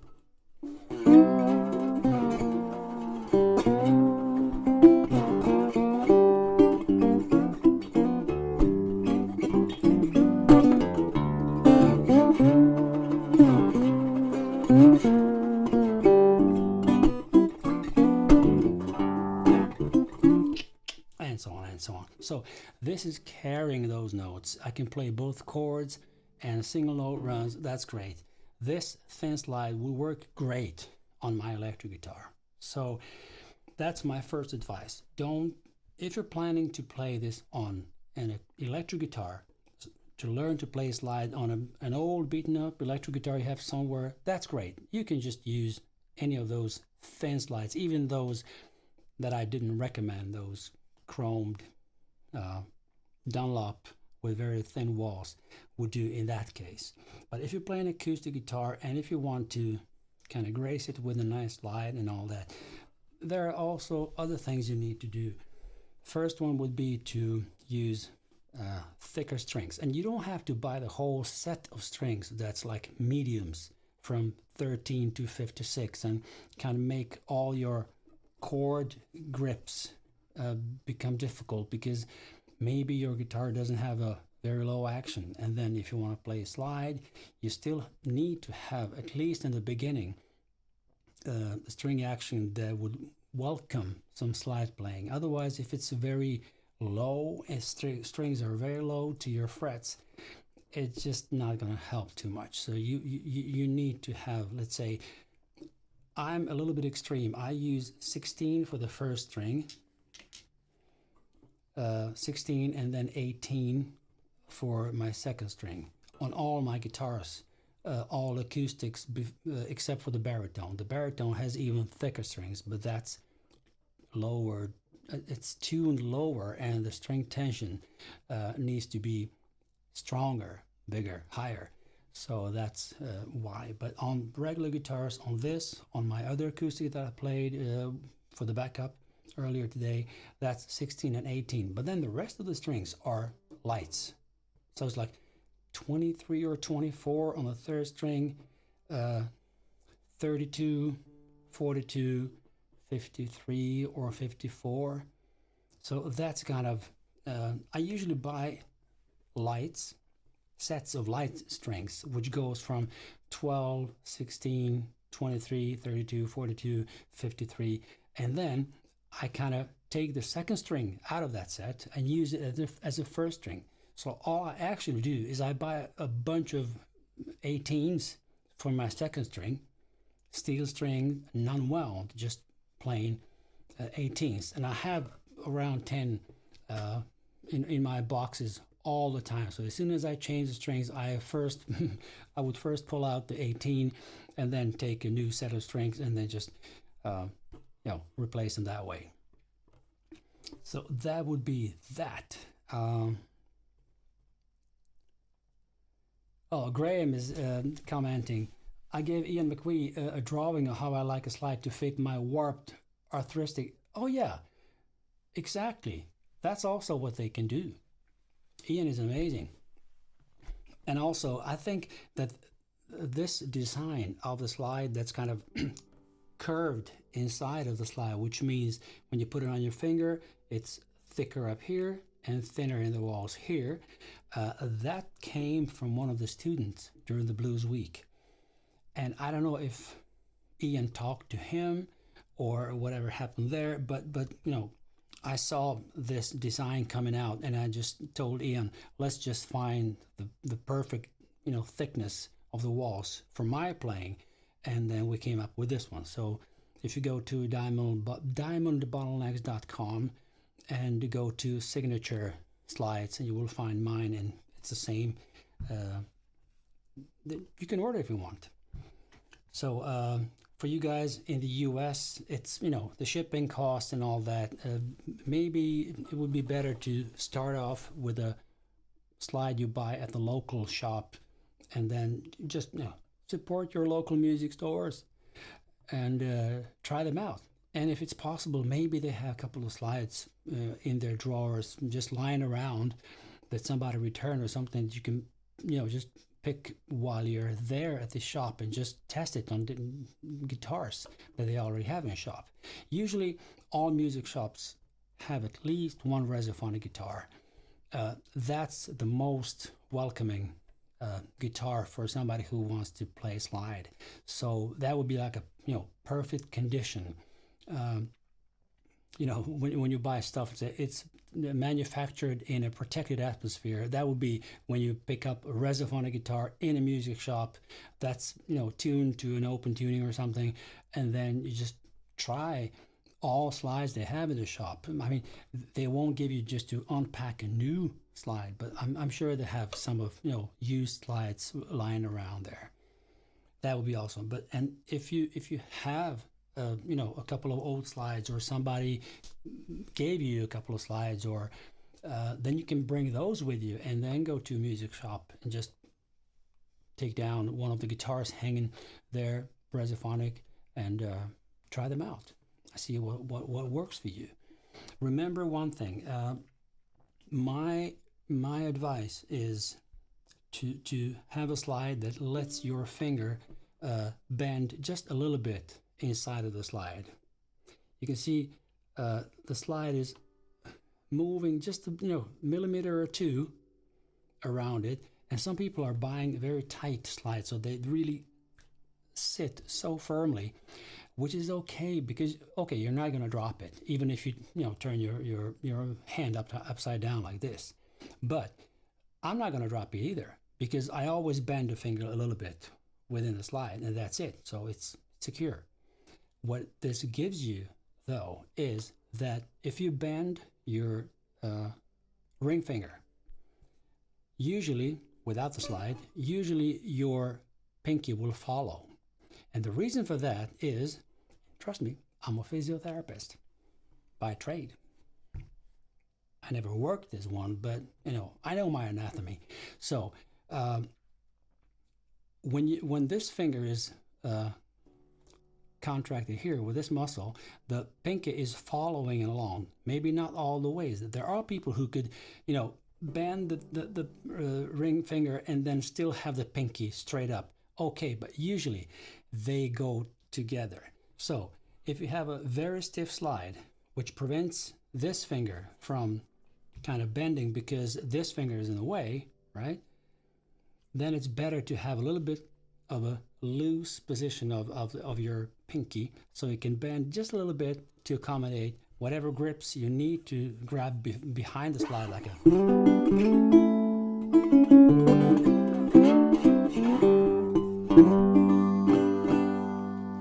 And so on and so on. So this is carrying those notes. I can play both chords and single note runs. That's great. This thin slide will work great on my electric guitar. So that's my first advice. If you're planning to play this on an electric guitar, to learn to play slide on an old beaten up electric guitar you have somewhere, that's great. You can just use any of those thin slides, even those that I didn't recommend, those chromed Dunlop with very thin walls would do in that case. But if you play an acoustic guitar and if you want to kind of grace it with a nice slide and all that, there are also other things you need to do. First one would be to use thicker strings, and you don't have to buy the whole set of strings that's like mediums from 13 to 56 and kind of make all your chord grips become difficult because maybe your guitar doesn't have a very low action. And then if you want to play a slide, you still need to have, at least in the beginning, a string action that would welcome some slide playing. Otherwise, if it's very low and strings are very low to your frets, it's just not going to help too much. So you need to have, let's say, I'm a little bit extreme. I use 16 for the first string, 16 and then 18 for my second string on all my guitars, all acoustics except for the baritone. The baritone has even thicker strings, but that's lower. It's tuned lower, and the string tension needs to be stronger, bigger, higher. So that's why. But on regular guitars, on my other acoustic that I played for the backup earlier today, that's 16 and 18. But then the rest of the strings are lights. So it's like 23 or 24 on the third string, 32, 42, 53 or 54. So that's kind of, I usually buy lights, sets of light strings, which goes from 12, 16, 23, 32, 42, 53. And then I kind of take the second string out of that set and use it as a first string. So all I actually do is I buy a bunch of 18s for my second string, steel string, non-wound, just plain 18s, and I have around 10 in my boxes all the time. So as soon as I change the strings, I would first pull out the 18 and then take a new set of strings and then just replace them that way. So that would be that. Graham is commenting, I gave Ian McQueen a drawing of how I like a slide to fit my warped arthritic. Oh yeah, exactly. That's also what they can do. Ian is amazing. And also, I think that this design of the slide that's kind of curved inside of the slide, which means when you put it on your finger, it's thicker up here and thinner in the walls here. That came from one of the students during the Blues Week. And I don't know if Ian talked to him or whatever happened there, but I saw this design coming out and I just told Ian, let's just find the perfect, thickness of the walls for my playing. And then we came up with this one. So if you go to diamondbottlenecks.com and go to signature slides, and you will find mine, and it's the same. You can order if you want. So for you guys in the US, it's, the shipping cost and all that. Maybe it would be better to start off with a slide you buy at the local shop, and then just support your local music stores and try them out. And if it's possible, maybe they have a couple of slides in their drawers just lying around that somebody returned or something that you can, just pick while you're there at the shop and just test it on the guitars that they already have in a shop. Usually all music shops have at least one Resophonic guitar. That's the most welcoming guitar for somebody who wants to play slide. So that would be like a perfect condition. When you buy stuff, it's manufactured in a protected atmosphere. That would be when you pick up a Resophonic guitar in a music shop that's tuned to an open tuning or something, and then you just try all slides they have in the shop. I mean, they won't give you just to unpack a new slide, but I'm sure they have some of used slides lying around there. That would be awesome. But and if you have a couple of old slides, or somebody gave you a couple of slides, or then you can bring those with you and then go to a music shop and just take down one of the guitars hanging there, Resophonic, and try them out. See what works for you. Remember one thing. My advice is to have a slide that lets your finger bend just a little bit inside of the slide. You can see the slide is moving just a millimeter or two around it, and some people are buying very tight slides, so they really sit so firmly, which is okay, because you're not going to drop it even if you turn your hand upside down like this. But I'm not going to drop it either, because I always bend the finger a little bit within the slide, and that's it. So it's secure. What this gives you, though, is that if you bend your ring finger, usually without the slide, usually your pinky will follow. And the reason for that is, trust me, I'm a physiotherapist by trade. I never worked as one, but I know my anatomy. So when this finger is contracted here with this muscle, the pinky is following along. Maybe not all the ways. There are people who could, bend the ring finger and then still have the pinky straight up. Okay, but usually they go together. So if you have a very stiff slide, which prevents this finger from kind of bending because this finger is in the way, right? Then it's better to have a little bit of a loose position of your pinky, so it can bend just a little bit to accommodate whatever grips you need to grab behind the slide like a.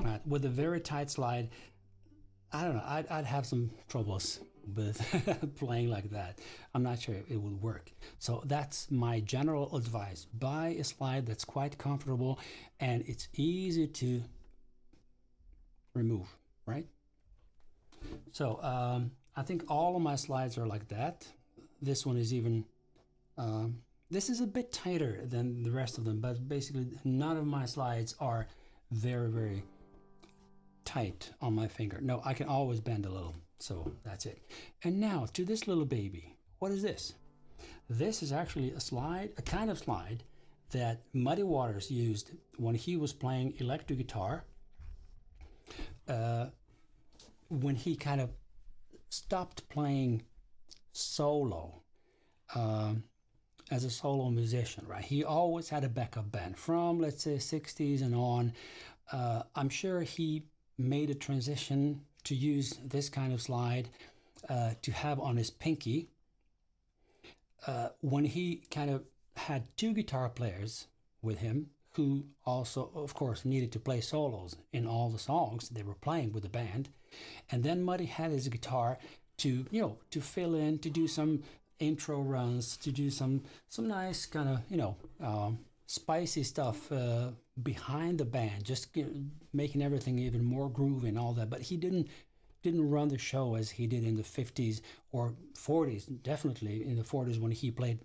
Right, with a very tight slide, I don't know, I'd have some troubles with playing like that. I'm not sure it would work. So that's my general advice. Buy a slide that's quite comfortable and it's easy to remove, right? So I think all of my slides are like that. This one is even, this is a bit tighter than the rest of them, but basically none of my slides are very, very tight on my finger. No, I can always bend a little, so that's it. And now to this little baby. What is this? This is actually a slide, a kind of slide that Muddy Waters used when he was playing electric guitar, when he kind of stopped playing solo as a solo musician, right? He always had a backup band from, let's say, 60s and on. I'm sure he made a transition to use this kind of slide to have on his pinky when he kind of had two guitar players with him who also, of course, needed to play solos in all the songs they were playing with the band. And then Muddy had his guitar to, you know, to fill in, to do some intro runs, to do some nice kind of, you know, spicy stuff behind the band, just making everything even more groovy and all that. But he didn't run the show as he did in the 50s or 40s, definitely in the 40s when he played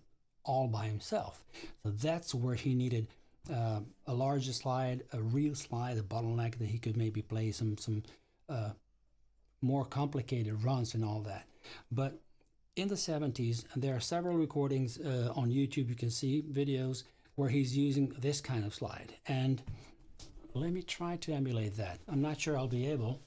all by himself. So that's where he needed a larger slide, a real slide, a bottleneck that he could maybe play some more complicated runs and all that. But in the 70s, and there are several recordings on YouTube, you can see videos where he's using this kind of slide. And let me try to emulate that. I'm not sure I'll be able.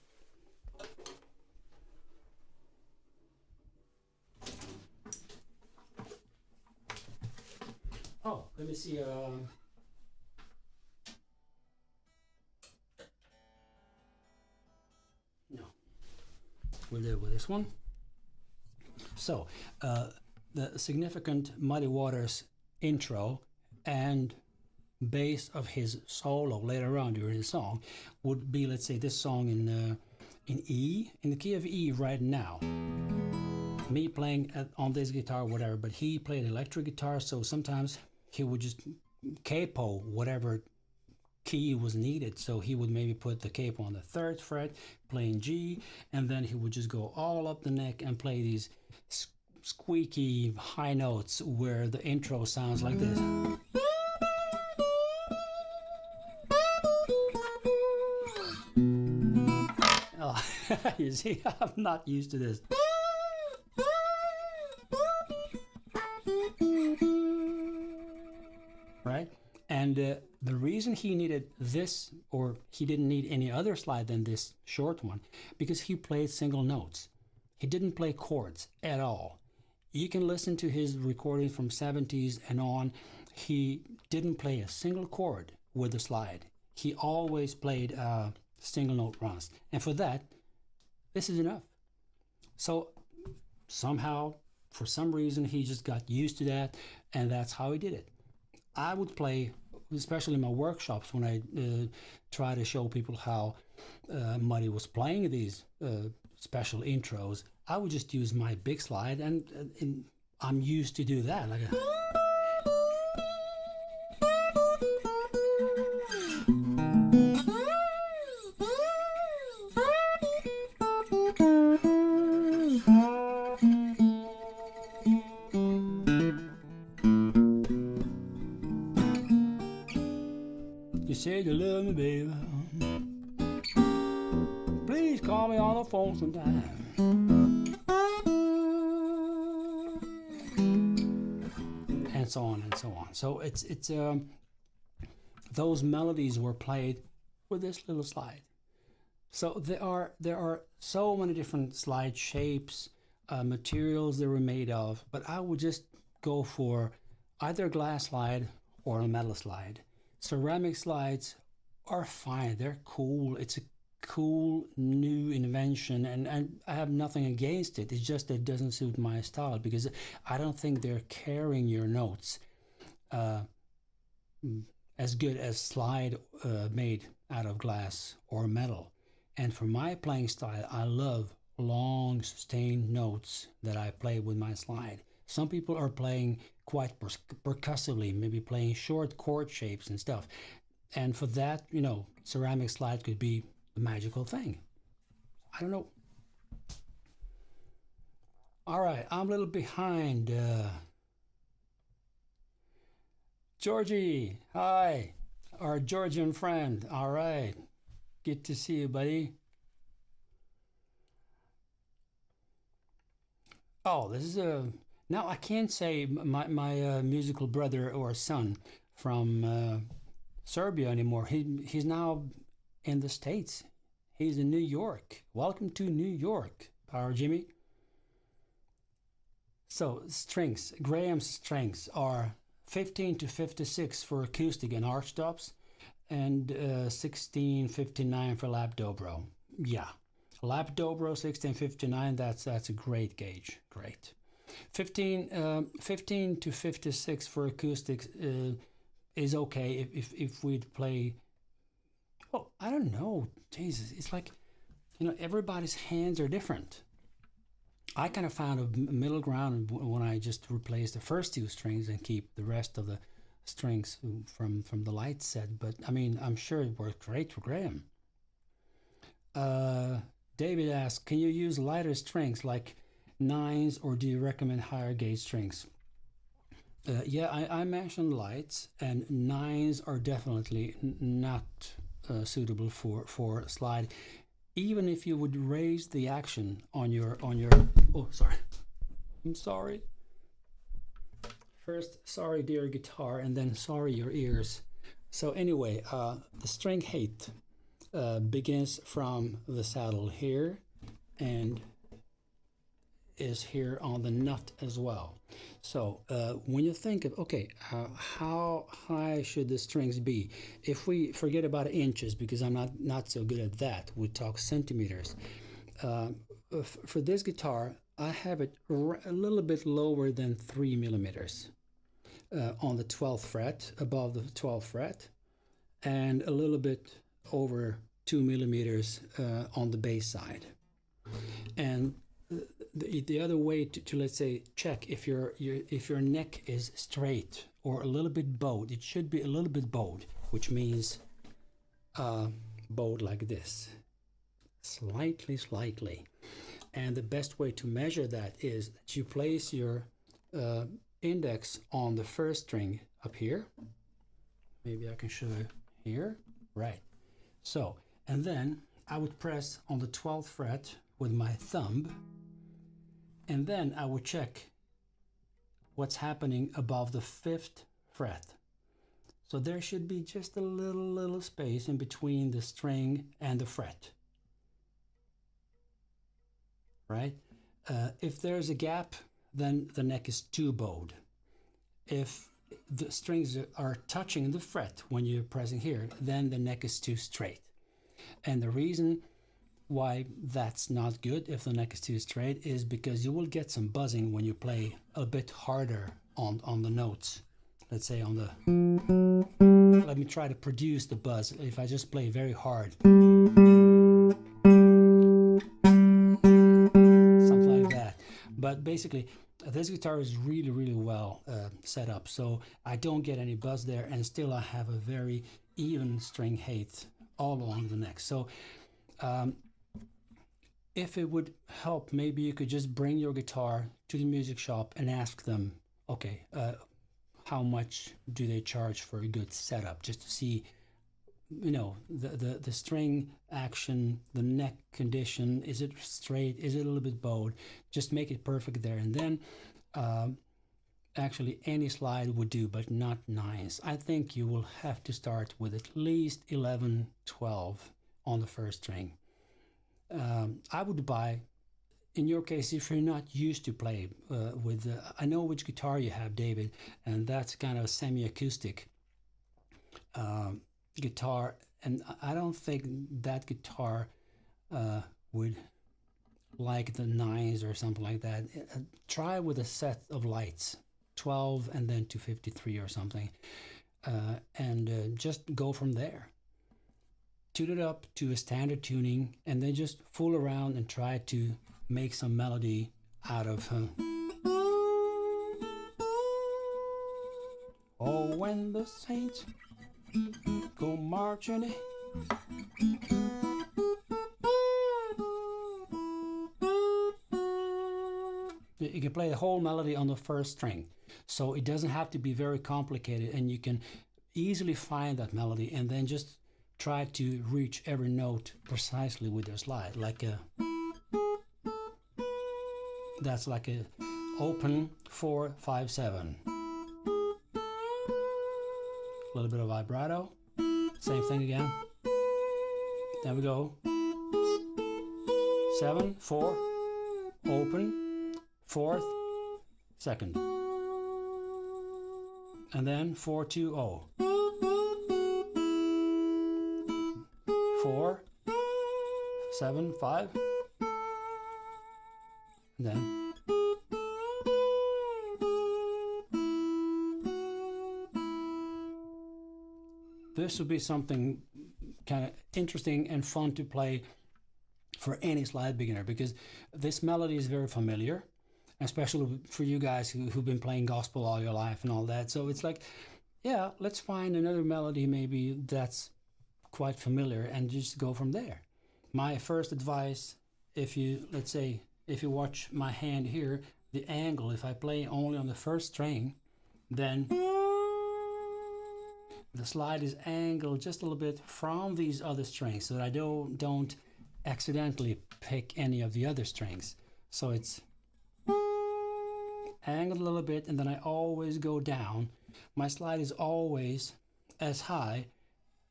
Oh, let me see. No, we'll do it with this one. So the significant Muddy Waters intro and bass of his solo later on during the song would be, let's say, this song in E, in the key of E right now. Me playing on this guitar, whatever, but he played electric guitar, so sometimes he would just capo whatever key was needed. So he would maybe put the capo on the 3rd fret, playing G, and then he would just go all up the neck and play these squeaky high notes where the intro sounds like this. Oh, you see, I'm not used to this. Right? And the reason he needed this, or he didn't need any other slide than this short one, because he played single notes. He didn't play chords at all. You can listen to his recordings from 70s and on. He didn't play a single chord with the slide. He always played single note runs. And for that, this is enough. So somehow, for some reason, he just got used to that, and that's how he did it. I would play, especially in my workshops, when I try to show people how Muddy was playing these special intros, I would just use my big slide, and I'm used to do that. Like you say you love me, baby. Please call me on the phone sometime. And so on and so on. So it's those melodies were played with this little slide. So there are so many different slide shapes, materials they were made of, but I would just go for either a glass slide or a metal slide. Ceramic slides are fine, they're cool. It's a cool new invention, and I have nothing against it. It's just that it doesn't suit my style, because I don't think they're carrying your notes as good as slide made out of glass or metal. And for my playing style, I love long sustained notes that I play with my slide. Some people are playing quite percussively, maybe playing short chord shapes and stuff. And for that, you know, ceramic slide could be a magical thing. I don't know. All right, I'm a little behind. Georgie, hi, our Georgian friend. All right, good to see you, buddy. Oh, this is a... Now, I can't say my musical brother or son from Serbia anymore. He's now in the States. He's in New York. Welcome to New York, Power Jimmy. So, strings. Graham's strings are 15 to 56 for acoustic and arch tops, and 1659 for lap dobro. Yeah, lap dobro 1659. That's a great gauge. Great. 15 to 56 for acoustics is okay if we'd play. Well, I don't know. Jesus, it's like, you know, everybody's hands are different. I kind of found a middle ground when I just replaced the first two strings and keep the rest of the strings from the light set. But I mean, I'm sure it worked great for Graham. David asked, can you use lighter strings like nines, or do you recommend higher gauge strings? Yeah, I mentioned lights, and nines are definitely not suitable for slide. Even if you would raise the action on your oh, sorry, I'm sorry. First, sorry dear guitar, and then sorry your ears. So anyway, the string height begins from the saddle here and is here on the nut as well. So when you think of, okay, how high should the strings be? If we forget about inches, because I'm not so good at that, we talk centimeters. For this guitar, I have it a little bit lower than 3 millimeters on the 12th fret, above the 12th fret, and a little bit over 2 millimeters on the bass side. And the other way to let's say check if your neck is straight or a little bit bowed, it should be a little bit bowed, which means bowed like this, slightly. And the best way to measure that is that you place your index on the first string up here. Maybe I can show you here, right? So, and then I would press on the 12th fret with my thumb, and then I would check what's happening above the 5th fret. So there should be just a little space in between the string and the fret, right? If there's a gap, then the neck is too bowed. If the strings are touching the fret when you're pressing here, then the neck is too straight. And the reason why that's not good if the neck is too straight is because you will get some buzzing when you play a bit harder on the notes. Let's say on the... Let me try to produce the buzz. If I just play very hard, something like that. But basically, this guitar is really well set up, so I don't get any buzz there, and still I have a very even string height all along the neck. So if it would help, maybe you could just bring your guitar to the music shop and ask them, okay, how much do they charge for a good setup, just to see, you know, the string action, the neck condition, is it straight, is it a little bit bowed, just make it perfect there. And then actually any slide would do, but not nines. I think you will have to start with at least 11, 12 on the first string. I would buy, in your case, if you're not used to play with, I know which guitar you have, David, and that's kind of a semi-acoustic guitar, and I don't think that guitar would like the 9s or something like that, try with a set of lights, 12 and then to 53 or something, and just go from there. Tune it up to a standard tuning, and then just fool around and try to make some melody out of oh, when the saints go marching in. You can play the whole melody on the first string, so it doesn't have to be very complicated, and you can easily find that melody and then just try to reach every note precisely with your slide. Like a, that's like a open 4, 5, 7. A little bit of vibrato, same thing again. Then we go 7, 4, open, 4th, 2nd, and then 4, 2, 0. 4, 7, 5, and then this would be something kind of interesting and fun to play for any slide beginner, because this melody is very familiar, especially for you guys who've been playing gospel all your life and all that. So it's like, yeah, let's find another melody maybe that's quite familiar and just go from there. My first advice, if you, let's say, if you watch my hand here, the angle, if I play only on the first string, then the slide is angled just a little bit from these other strings so that I don't accidentally pick any of the other strings. So it's angled a little bit, and then I always go down. My slide is always as high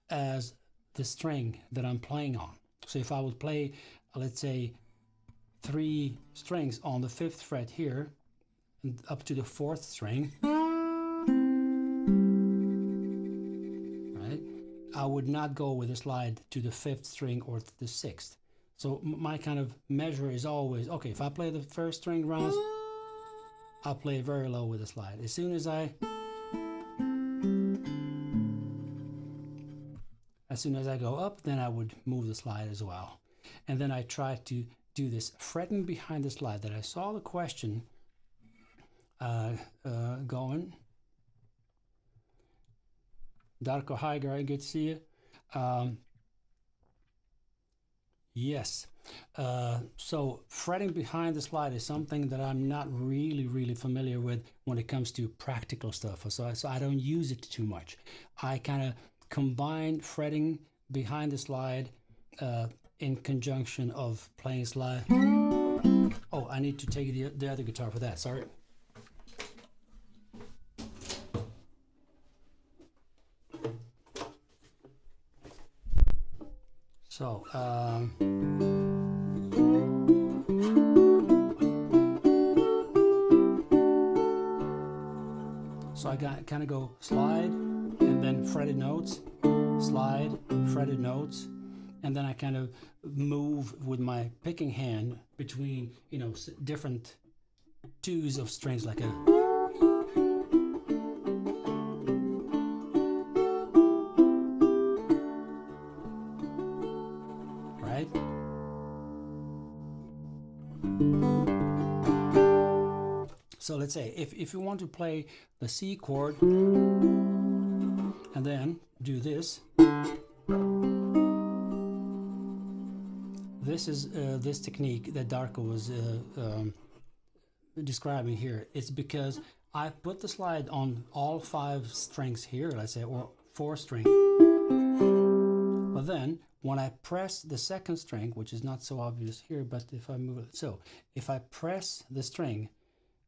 as the string that I'm playing on. So if I would play, let's say, 3 strings on the 5th fret here and up to the 4th string, right, I would not go with the slide to the 5th string or to the 6th. So my kind of measure is always, okay, if I play the first string rounds, I'll play very low with the slide. As soon as I go up, then I would move the slide as well. And then I try to do this fretting behind the slide that I saw the question going. Darko, hi, Gary, good to see you. Yes, so fretting behind the slide is something that I'm not really familiar with when it comes to practical stuff. So I don't use it too much. I kind of combine fretting behind the slide in conjunction of playing slide. Oh, I need to take the other guitar for that, sorry. So, I kind of go slide and then fretted notes, slide, fretted notes, and then I kind of move with my picking hand between, you know, different 2s of strings, like a, right? So let's say if you want to play the C chord and then do this, this is this technique that Darko was describing here. It's because I put the slide on all 5 strings here, let's say, or 4 string. But then when I press the 2nd string, which is not so obvious here, but if I move it, so if I press the string,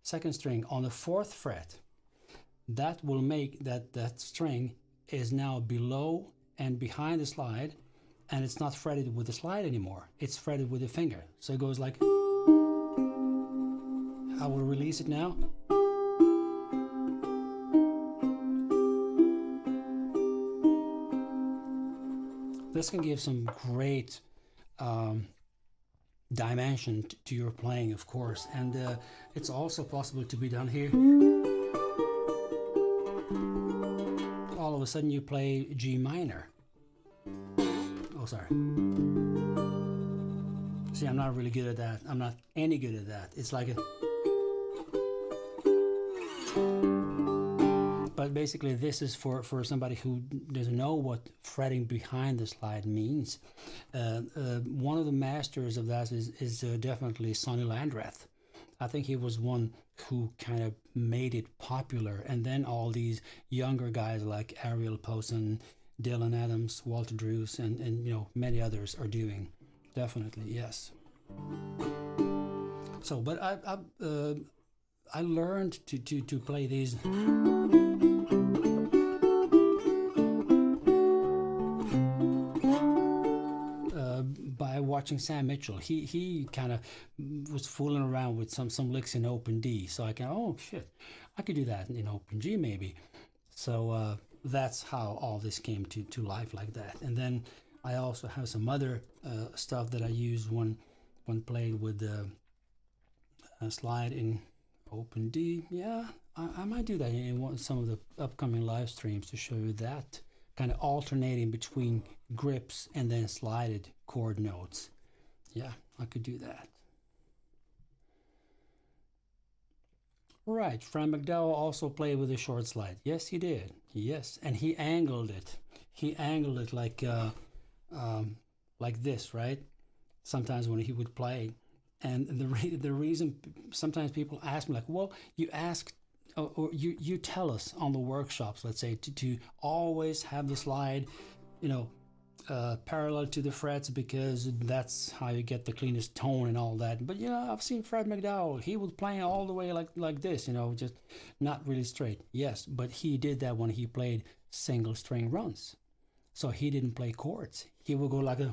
2nd string on the 4th fret, that will make that string is now below and behind the slide, and it's not fretted with the slide anymore. It's fretted with the finger. So it goes like, I will release it now. This can give some great dimension to your playing, of course. And it's also possible to be done here. All of a sudden you play G minor. Oh, sorry. See, I'm not really good at that. I'm not any good at that. It's like a... But basically this is for somebody who doesn't know what fretting behind the slide means. One of the masters of that is definitely Sonny Landreth. I think he was one who kind of made it popular, and then all these younger guys like Ariel Posen, Dylan Adams, Walter Drews, and you know, many others are doing. Definitely, yes. So, but I learned to play these by watching Sam Mitchell. He kind of was fooling around with some licks in open D, so I can, oh shit, I could do that in open G maybe. So that's how all this came to life like that. And then I also have some other stuff that I use when played with the slide in open D. Yeah, I might do that in some of the upcoming live streams to show you that, kind of alternating between grips and then slided chord notes. Yeah, I could do that. Right, Fran McDowell also played with a short slide. Yes, he did. Yes, and he angled it. He angled it like this, right? Sometimes when he would play. And the reason sometimes people ask me, like, well, you ask or you tell us on the workshops, let's say, to always have the slide, you know, parallel to the frets, because that's how you get the cleanest tone and all that. But yeah, I've seen Fred McDowell. He was playing all the way like this, you know, just not really straight. Yes, but he did that when he played single string runs. So he didn't play chords. He would go like a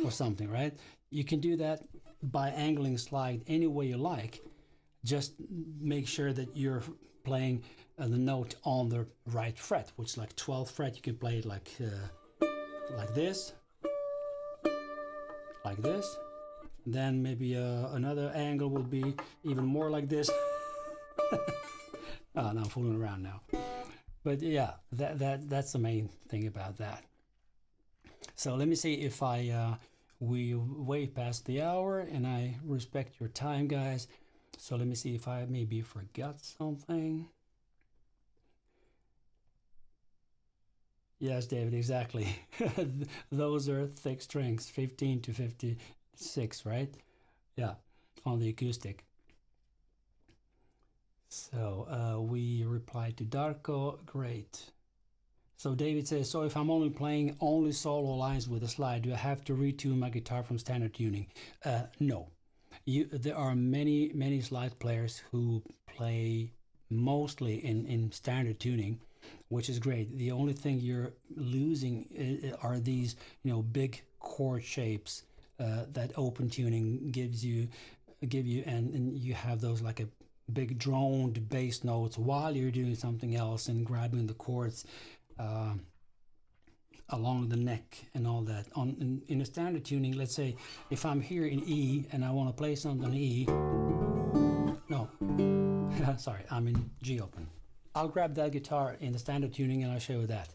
or something, right? You can do that by angling slide any way you like. Just make sure that you're playing the note on the right fret, which is like 12th fret. You can play it like this, then maybe another angle would be even more like this. Oh, no, I'm fooling around now. But yeah, that's the main thing about that. So let me see if we way past the hour, and I respect your time, guys. So let me see if I maybe forgot something. Yes, David, exactly. Those are thick strings, 15 to 56, right? Yeah, on the acoustic. So we replied to Darko, great. So David says, so if I'm only playing solo lines with a slide, do I have to retune my guitar from standard tuning? No. There are many slide players who play mostly in standard tuning, which is great. The only thing you're losing are these, you know, big chord shapes that open tuning gives you, and you have those like a big droned bass notes while you're doing something else and grabbing the chords along the neck and all that. In a standard tuning, let's say if I'm here in E and I want to play something in E, no, sorry, I'm in G open. I'll grab that guitar in the standard tuning and I'll show you that.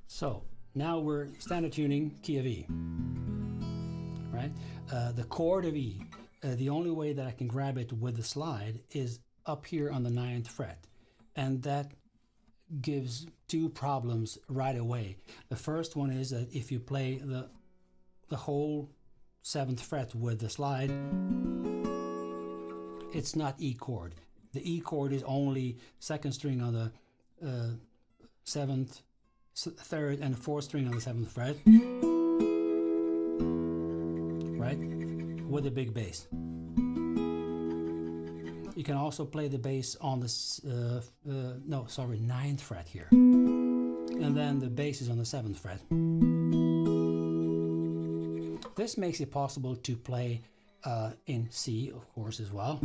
So now we're standard tuning key of E, right? The chord of E. The only way that I can grab it with the slide is up here on the 9th fret, and that gives two problems right away. The first one is that if you play the whole 7th fret with the slide, it's not E chord. The E chord is only 2nd string on the 7th, 3rd, and 4th string on the 7th fret, right? With a big bass. You can also play the bass on the 9th fret here, and then the bass is on the 7th fret. This makes it possible to play in C, of course, as well.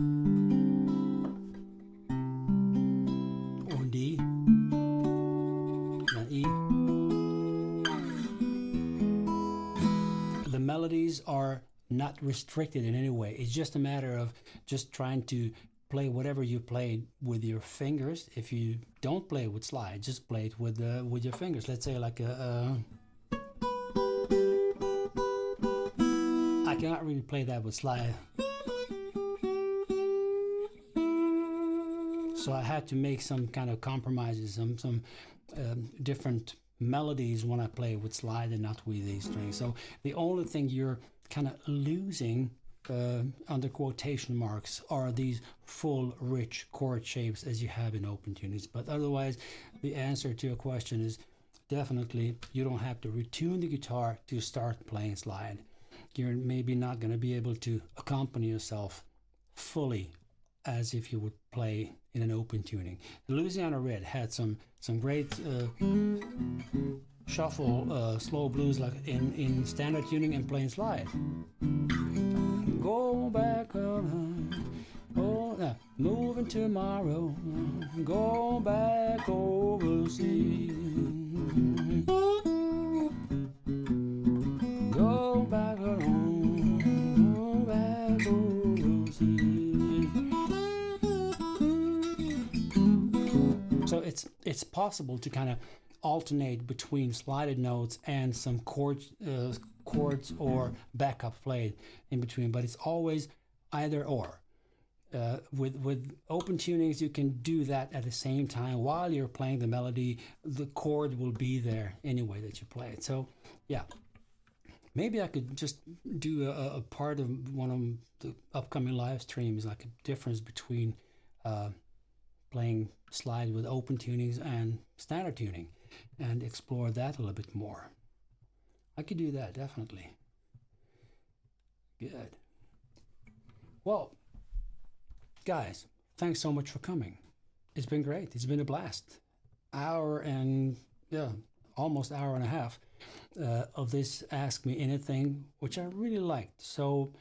melodies are not restricted in any way. It's just a matter of just trying to play whatever you played with your fingers. If you don't play with slide, just play it with your fingers. Let's say like I cannot really play that with slide, so I had to make some kind of compromises, some different melodies when I play with slide and not with these strings. So the only thing you're kind of losing under quotation marks are these full rich chord shapes as you have in open tunings. But otherwise, the answer to your question is definitely you don't have to retune the guitar to start playing slide. You're maybe not going to be able to accompany yourself fully as if you would play in an open tuning. The Louisiana Red had some great shuffle slow blues like in standard tuning and playing slide. Go back moving tomorrow, go back overseas, go back home, go back overseas. So it's possible to kind of alternate between slided notes and some chords or backup played in between, but it's always either or. With open tunings, you can do that at the same time while you're playing the melody. The chord will be there anyway that you play it. So yeah, maybe I could just do a part of one of the upcoming live streams, like a difference between playing slide with open tunings and standard tuning, and explore that a little bit more. I could do that, definitely. Good. Well, guys, thanks so much for coming. It's been great. It's been a blast. Hour and, almost hour and a half of this Ask Me Anything, which I really liked. So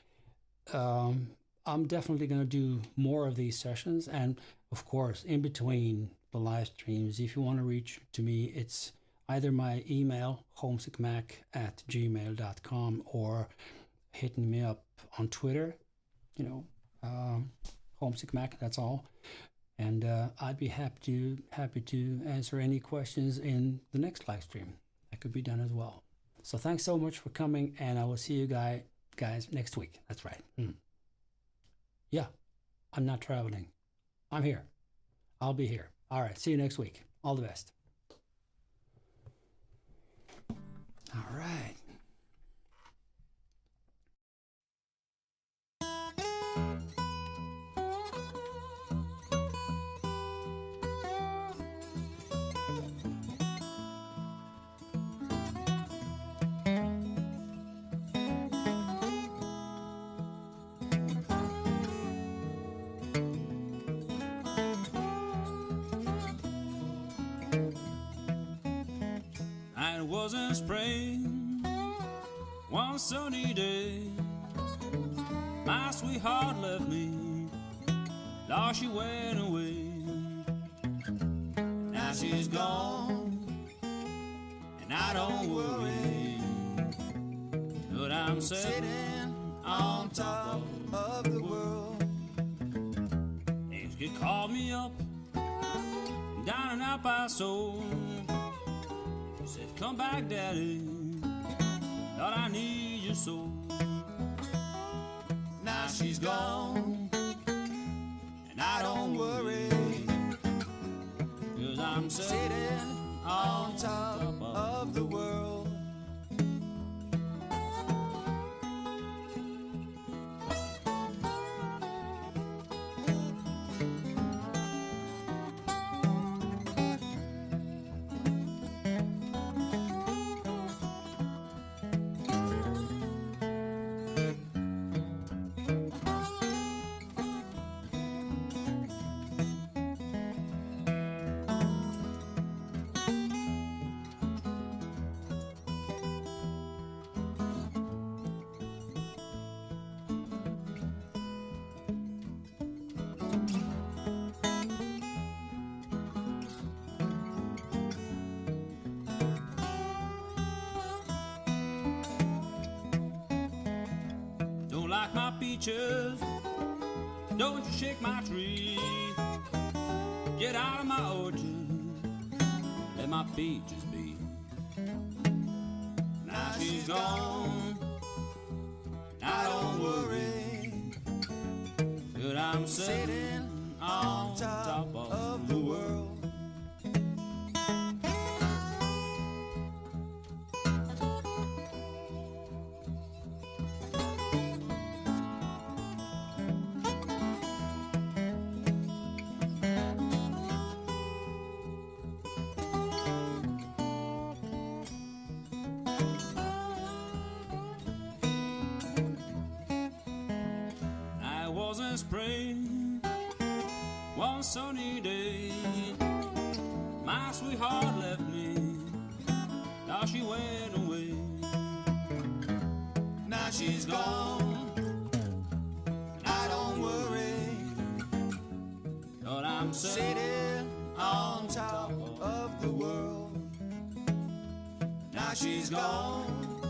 I'm definitely going to do more of these sessions. And of course, in between the live streams, if you want to reach to me, it's either my email, homesickmac@gmail.com, or hitting me up on Twitter, homesickmac, that's all. And I'd be happy to answer any questions in the next live stream. That could be done as well. So thanks so much for coming, and I will see you guys next week. That's right. Yeah, I'm not traveling. I'm here. I'll be here. All right, see you next week. All the best. All right. It was in spring, one sunny day, my sweetheart left me, Lord, she went away. Now she's gone, and I don't worry, but I'm sitting on top of the world. Things could call me up, down and out by soul. Said, come back, Daddy, Lord, I need your soul. Now she's gone, and I don't worry, 'cause I'm sitting on top of the world. like my peaches, don't you shake my tree. Get out of my orchard, let my peaches be. Now she's gone, I don't worry, but I'm sitting on top of the world. In spring, one sunny day, my sweetheart left me. Now she went away. Now she's gone, I don't worry, but I'm sitting on top of the world. Now she's gone,